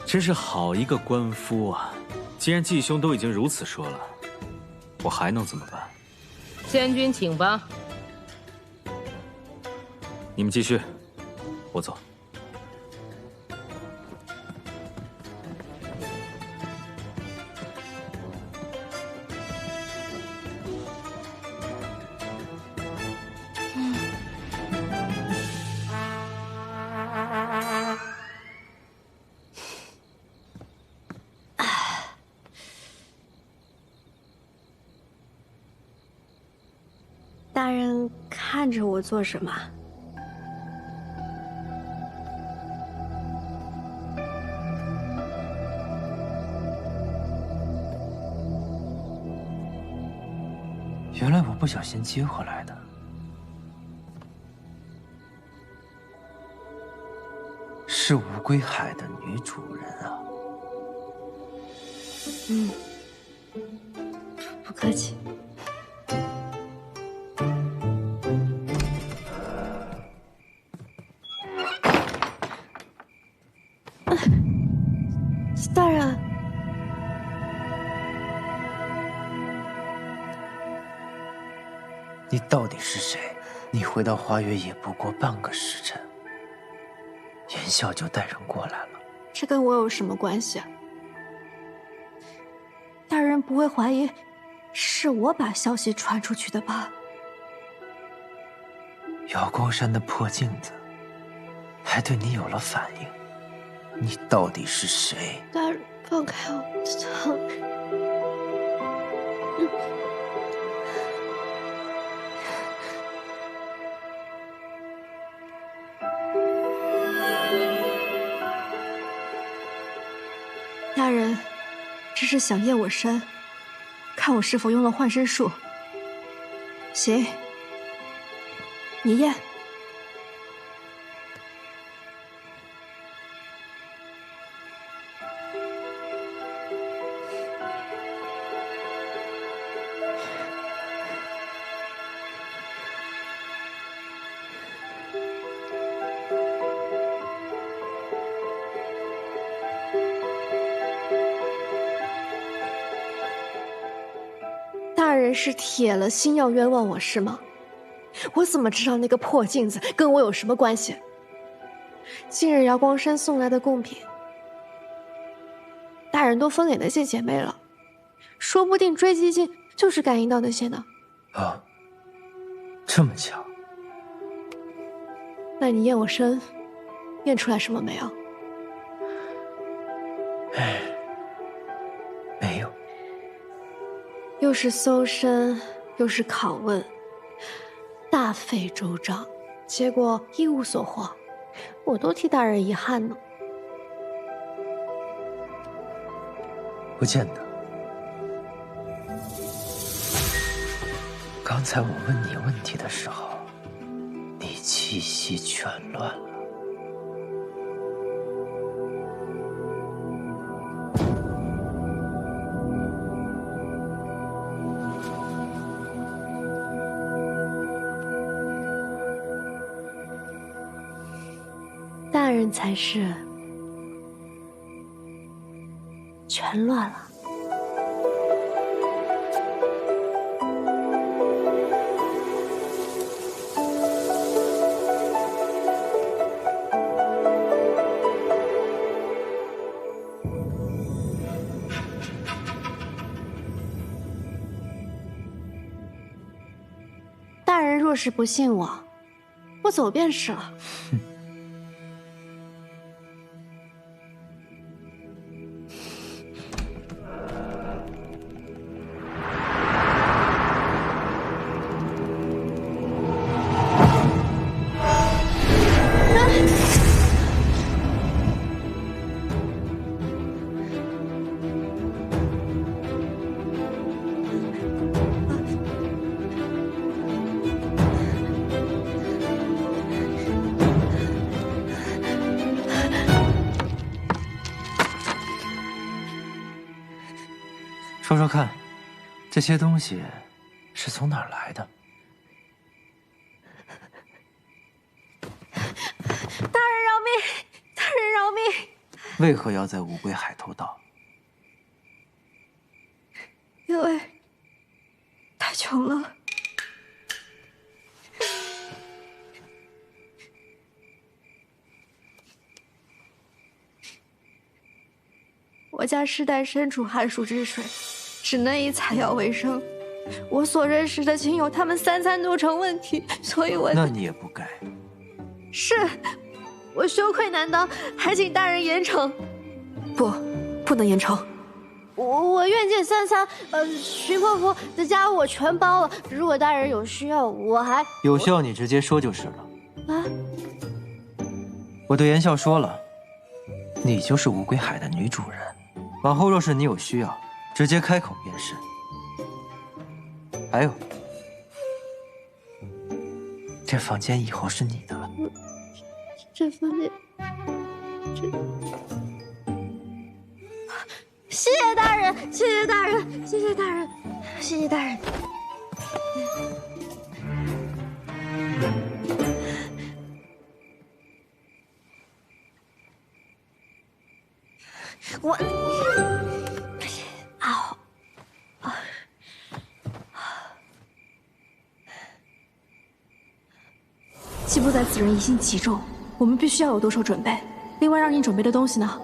真是好一个官夫啊！既然继兄都已经如此说了，我还能怎么办？仙君请吧。你们继续，我走。大人看着我做什么？原来我不小心接回来的，是无归海的女主人啊！不客气。大人，你到底是谁？你回到花月也不过半个时辰，言笑就带人过来了。这跟我有什么关系啊？大人不会怀疑是我把消息传出去的吧？瑶光山的破镜子还对你有了反应，你到底是谁？大人，放开我，疼！大人，只是想验我身，看我是否用了换身术。行，你验。大人是铁了心要冤枉我是吗？我怎么知道那个破镜子跟我有什么关系？今日瑶光山送来的贡品，大人都分给那些姐妹了，说不定追击镜就是感应到那些呢。啊，这么巧？那你验我身，验出来什么没有？唉，没有。又是搜身，又是拷问，大费周章，结果一无所获，我都替大人遗憾呢。不见得。刚才我问你问题的时候，你气息全乱了。大人才是全乱了。大人若是不信我，我走便是了。说说看，这些东西是从哪儿来的？大人饶命！大人饶命！为何要在乌龟海偷盗？因为太穷了。我家世代身处寒暑之水，只能以采药为生。我所认识的亲友，他们3餐都成问题，所以我……那你也不该。是，我羞愧难当，还请大人严惩。不能严惩。我愿见3餐，徐婆婆的家我全包了。如果大人有需要，我还有需要你直接说就是了。啊！我对严笑说了，你就是乌龟海的女主人。往后若是你有需要，直接开口便是。还有，这房间以后是你的了。这房间，谢谢大人，谢谢大人，谢谢大人，谢谢大人。我，嗷，季伯仔此人疑心极重，我们必须要有多手准备。另外，让你准备的东西呢？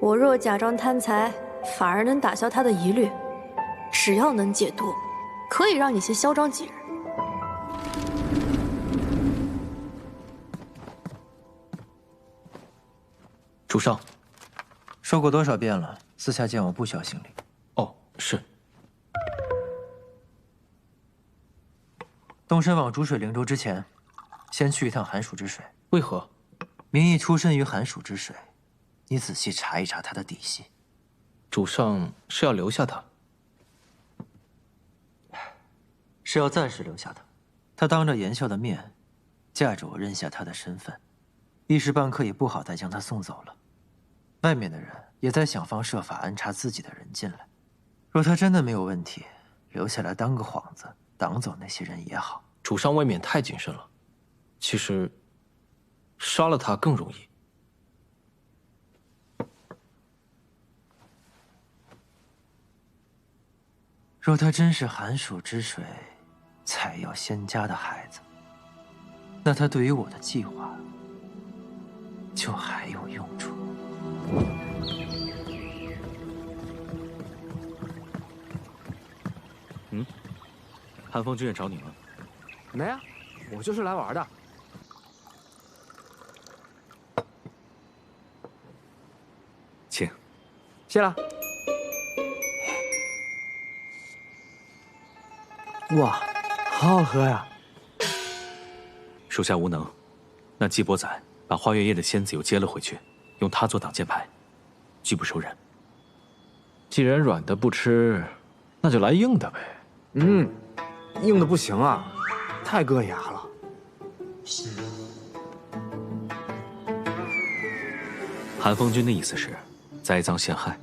我若假装贪财，反而能打消他的疑虑。只要能解毒，可以让你先嚣张几日。主上，说过多少遍了，私下见我不需要行礼。哦，是。动身往逐水灵州之前，先去一趟寒暑之水。为何？明义出身于寒暑之水，你仔细查一查他的底细。主上是要留下他？是要暂时留下他。他当着严笑的面，架着我认下他的身份，一时半刻也不好再将他送走了。外面的人也在想方设法安插自己的人进来。若他真的没有问题，留下来当个幌子，挡走那些人也好。主上未免太谨慎了。其实，杀了他更容易。若他真是寒暑之水采药仙家的孩子，那他对于我的计划就还有用处。韩风君也找你了。没啊，我就是来玩的。请。谢了。哇，好好喝呀！属下无能，那季伯仔把花月夜的仙子又接了回去，用它做挡箭牌，拒不收人。既然软的不吃，那就来硬的呗。硬的不行啊，太硌牙了。韩风君的意思是栽赃陷害，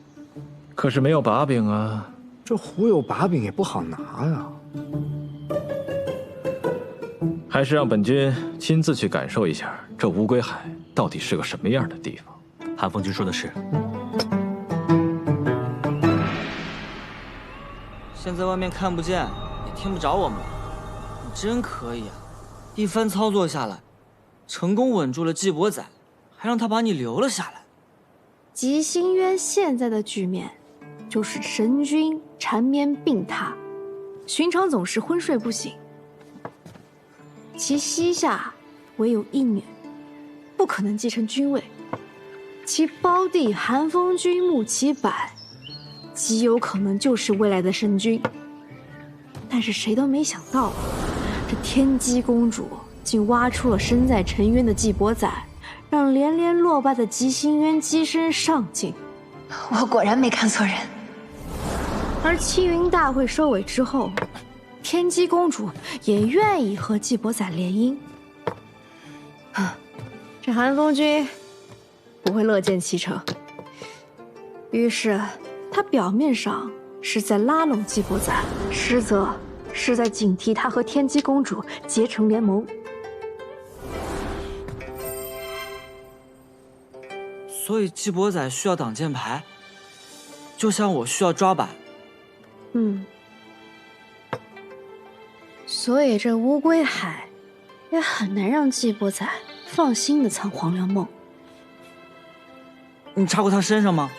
可是没有把柄啊。这壶有把柄也不好拿呀。还是让本君亲自去感受一下这乌龟海到底是个什么样的地方。韩风君说的是。现在外面看不见，也听不着我们了。你真可以啊！一番操作下来，成功稳住了季伯仔，还让他把你留了下来。吉星渊现在的局面，就是神君缠绵病榻，寻常总是昏睡不醒。其膝下唯有一女，不可能继承君位。其胞弟韩风君穆其柏，极有可能就是未来的神君。但是谁都没想到，这天机公主竟挖出了身在沉渊的季伯仔，让连连落败的吉星渊跻身上境。我果然没看错人。而青云大会收尾之后，天机公主也愿意和季伯仔联姻。这韩风君不会乐见其成，于是他表面上是在拉拢季伯仔，实则是在警惕他和天机公主结成联盟。所以季伯仔需要挡箭牌，就像我需要抓板。所以这乌龟海也很难让季伯仔放心的藏黄粱梦。你查过他身上吗？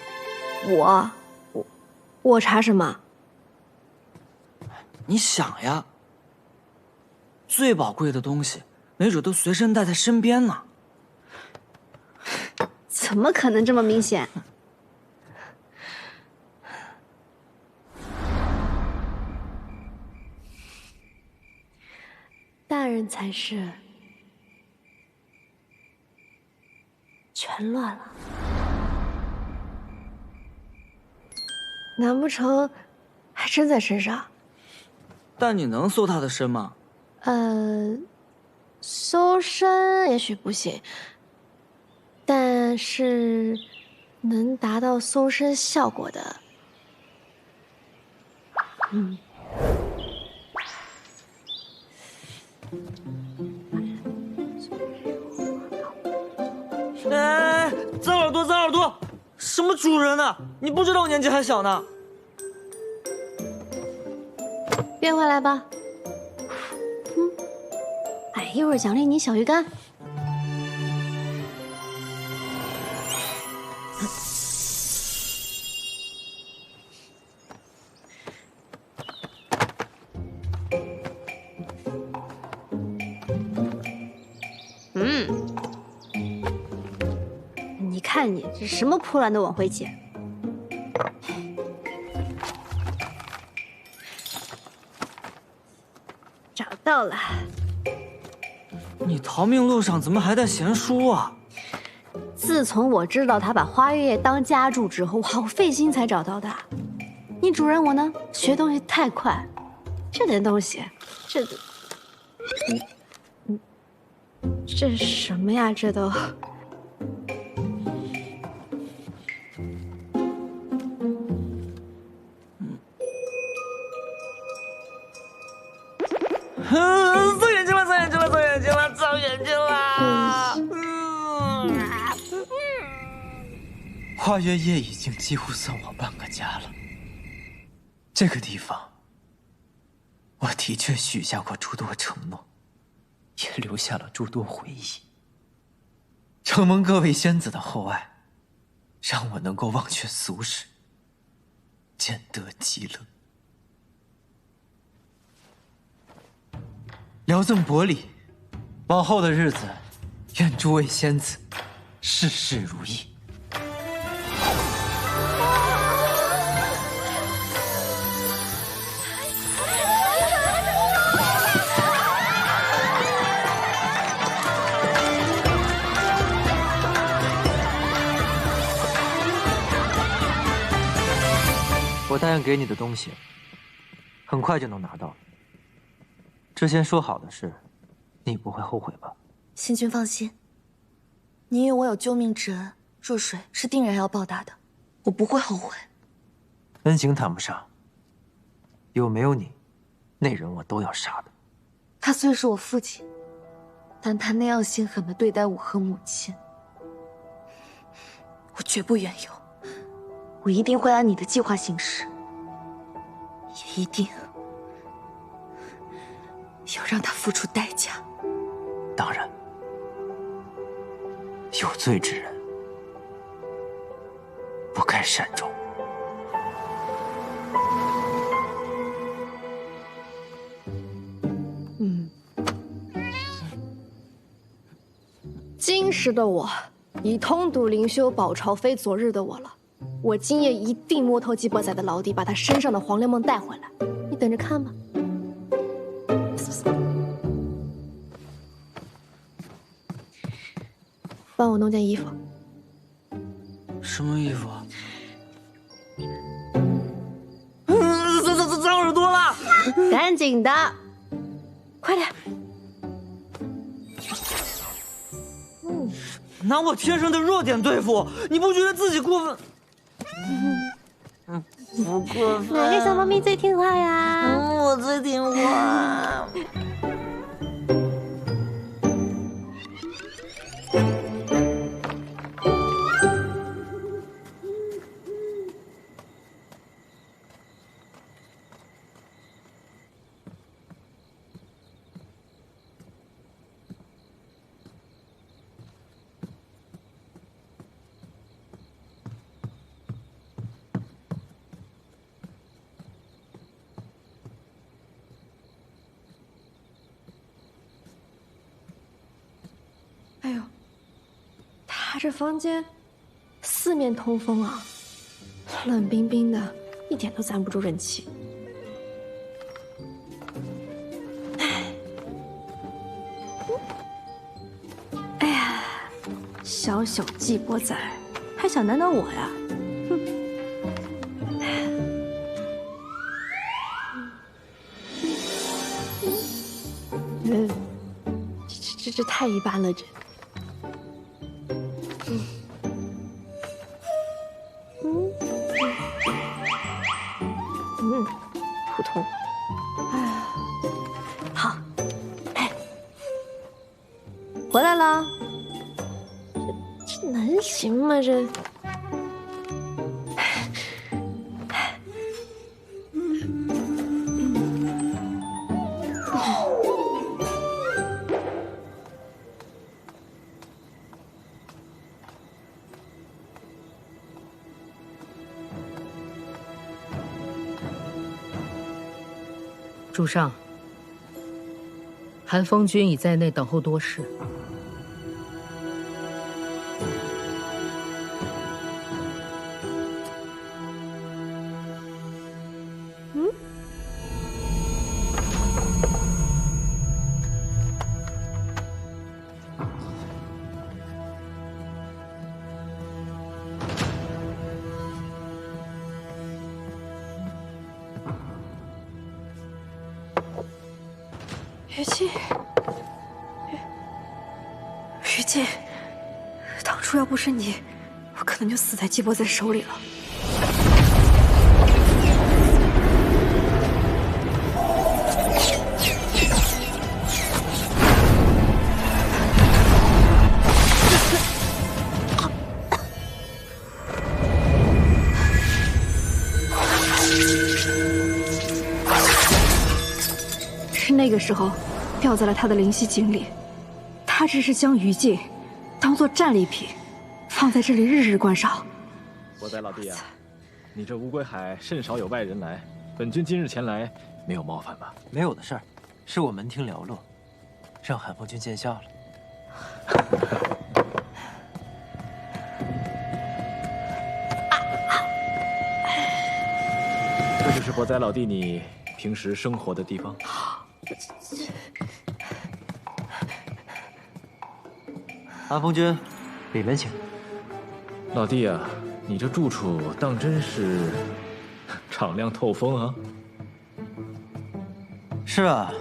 我查什么？你想呀，最宝贵的东西，没准都随身带在身边呢。怎么可能这么明显？大人才是全乱了，难不成还真在身上？但你能搜他的身吗？搜身也许不行，但是能达到搜身效果的，哎，脏耳朵，脏耳朵！什么主人呢？你不知道我年纪还小呢。变回来吧。哎，一会儿奖励你小鱼干。你看你这什么破烂都往回捡。找到了。你逃命路上怎么还带闲书啊？自从我知道他把花月夜当家住之后，我好费心才找到的。你主人我呢，学东西太快，这点东西，这是什么呀？这都。造眼睛了，造眼睛了，造眼睛了，造眼睛了！花月夜已经几乎算我半个家了。这个地方，我的确许下过诸多承诺，也留下了诸多回忆。承蒙各位仙子的厚爱，让我能够忘却俗世，见得极乐。聊赠薄礼，往后的日子，愿诸位仙子事事如意。我答应给你的东西，很快就能拿到了。之前说好的事，你不会后悔吧？仙君放心，你与我有救命之恩，若水是定然要报答的，我不会后悔。恩情谈不上，有没有你，那人我都要杀的。他虽是我父亲，但他那样心狠地对待我和母亲，我绝不远游。我一定会按你的计划行事，也一定要让他付出代价。当然，有罪之人不该善终。今时的我，已通读灵修宝朝非昨日的我了。我今夜一定摸透季伯仔的老底，把他身上的黄粱梦带回来。你等着看吧。帮我弄件衣服。什么衣服啊？脏耳朵了！赶紧的，快点。拿我天生的弱点对付，你不觉得自己过分？不过分。哪个小猫咪最听话呀？我最听话。哎呦，他这房间四面通风啊，冷冰冰的，一点都攒不住人气。哎呀，小小季伯仔还想难倒我呀？哼！这太一般了，这。普通。哎，好，哎，回来了。这能行吗？这。主上，韩风君已在内等候多时。于静，于静，当初要不是你，我可能就死在季伯仔手里了。是那个时候，掉在了他的灵犀井里。他只是将于静当做战利品，放在这里日日观赏。伯仔老弟啊，你这乌龟海甚少有外人来，本君今日前来，没有冒犯吧？没有的事儿，是我门庭寥落，让韩风君见笑了。这就是博仔老弟你平时生活的地方。韩风君，里面请。老弟啊，你这住处当真是敞亮透风啊！是啊，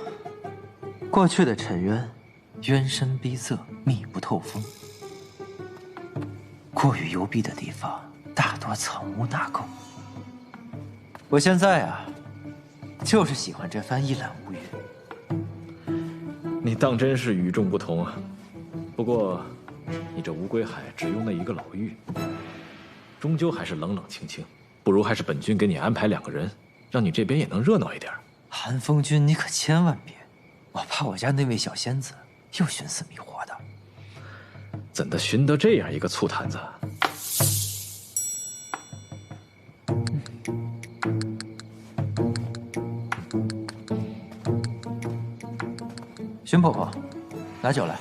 过去的沉渊，渊深逼塞，密不透风。过于幽闭的地方，大多藏污纳垢。我现在啊，就是喜欢这番一览无余。你当真是与众不同啊！不过，你这乌龟海只用那一个老妪，终究还是冷冷清清。不如还是本君给你安排2个人，让你这边也能热闹一点。韩风君，你可千万别，我怕我家那位小仙子又寻死觅活的。怎的寻得这样一个醋坛子？荀婆婆，拿酒来。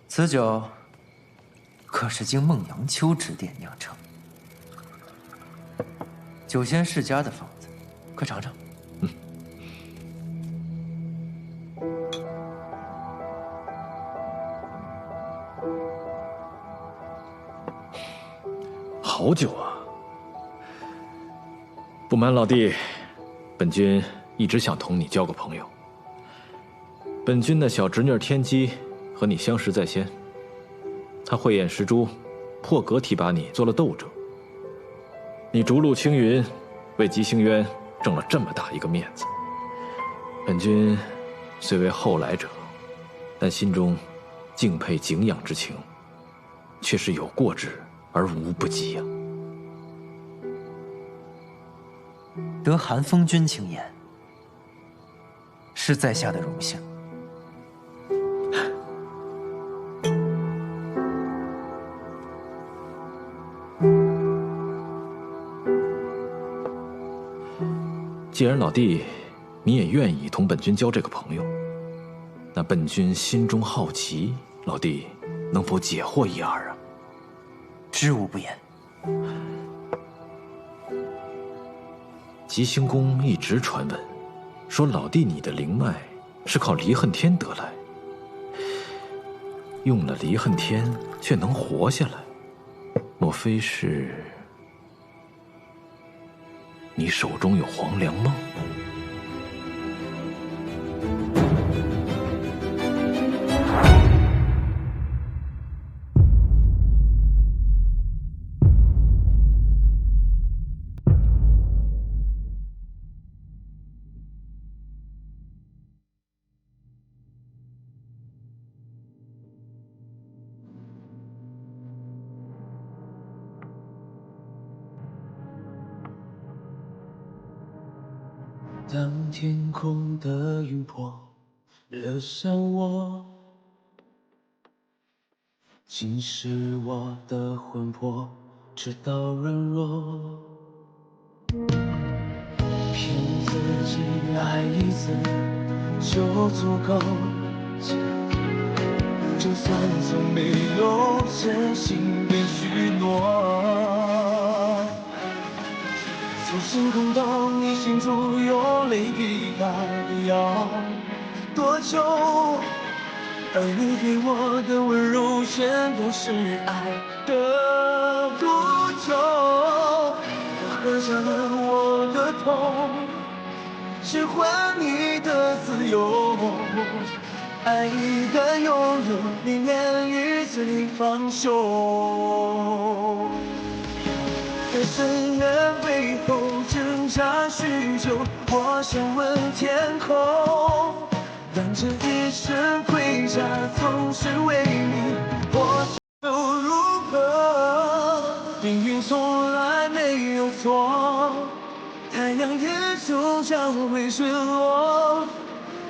此酒可是经孟阳秋指点酿成，酒仙世家的方子，快尝尝。好酒啊！不瞒老弟，本君一直想同你交个朋友。本君的小侄女天机和你相识在先，她慧眼识珠，破格提拔你做了斗者。你逐鹿青云，为吉星渊挣了这么大一个面子。本君虽为后来者，但心中敬佩敬仰之情，却是有过之而无不及呀。得韩风君青眼，是在下的荣幸。既然老弟你也愿意同本君交这个朋友，那本君心中好奇，老弟能否解惑一二啊？知无不言。吉星宫一直传闻，说老弟你的灵脉是靠离恨天得来，用了离恨天却能活下来，莫非是你手中有黄粱梦？当天空的云波惹上我，侵蚀我的魂魄，直到软弱。骗自己爱一次就足够，就算从没有真心被许诺。从星空到你心中有泪滴答，要多久？而你给我的温柔全都是爱的赌咒。我喝下了我的痛，只换你的自由。爱一旦拥有，宁愿与罪放手。在深渊背后挣扎许久，我想问天空，让这一生盔甲总是为你，我又如何？命运从来没有错，太阳也终将会坠落。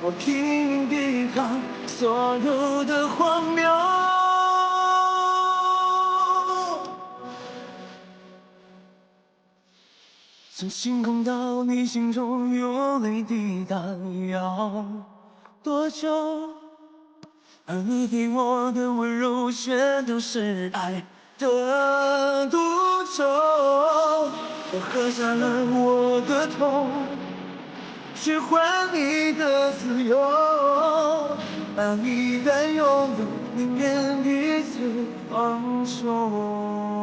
我拼命抵抗所有的荒谬。真心空到你心中有泪滴答，要多久？而你给我的温柔全都是爱的毒咒。我喝下了我的痛，去换你的自由，把你的拥有宁愿彼此放手。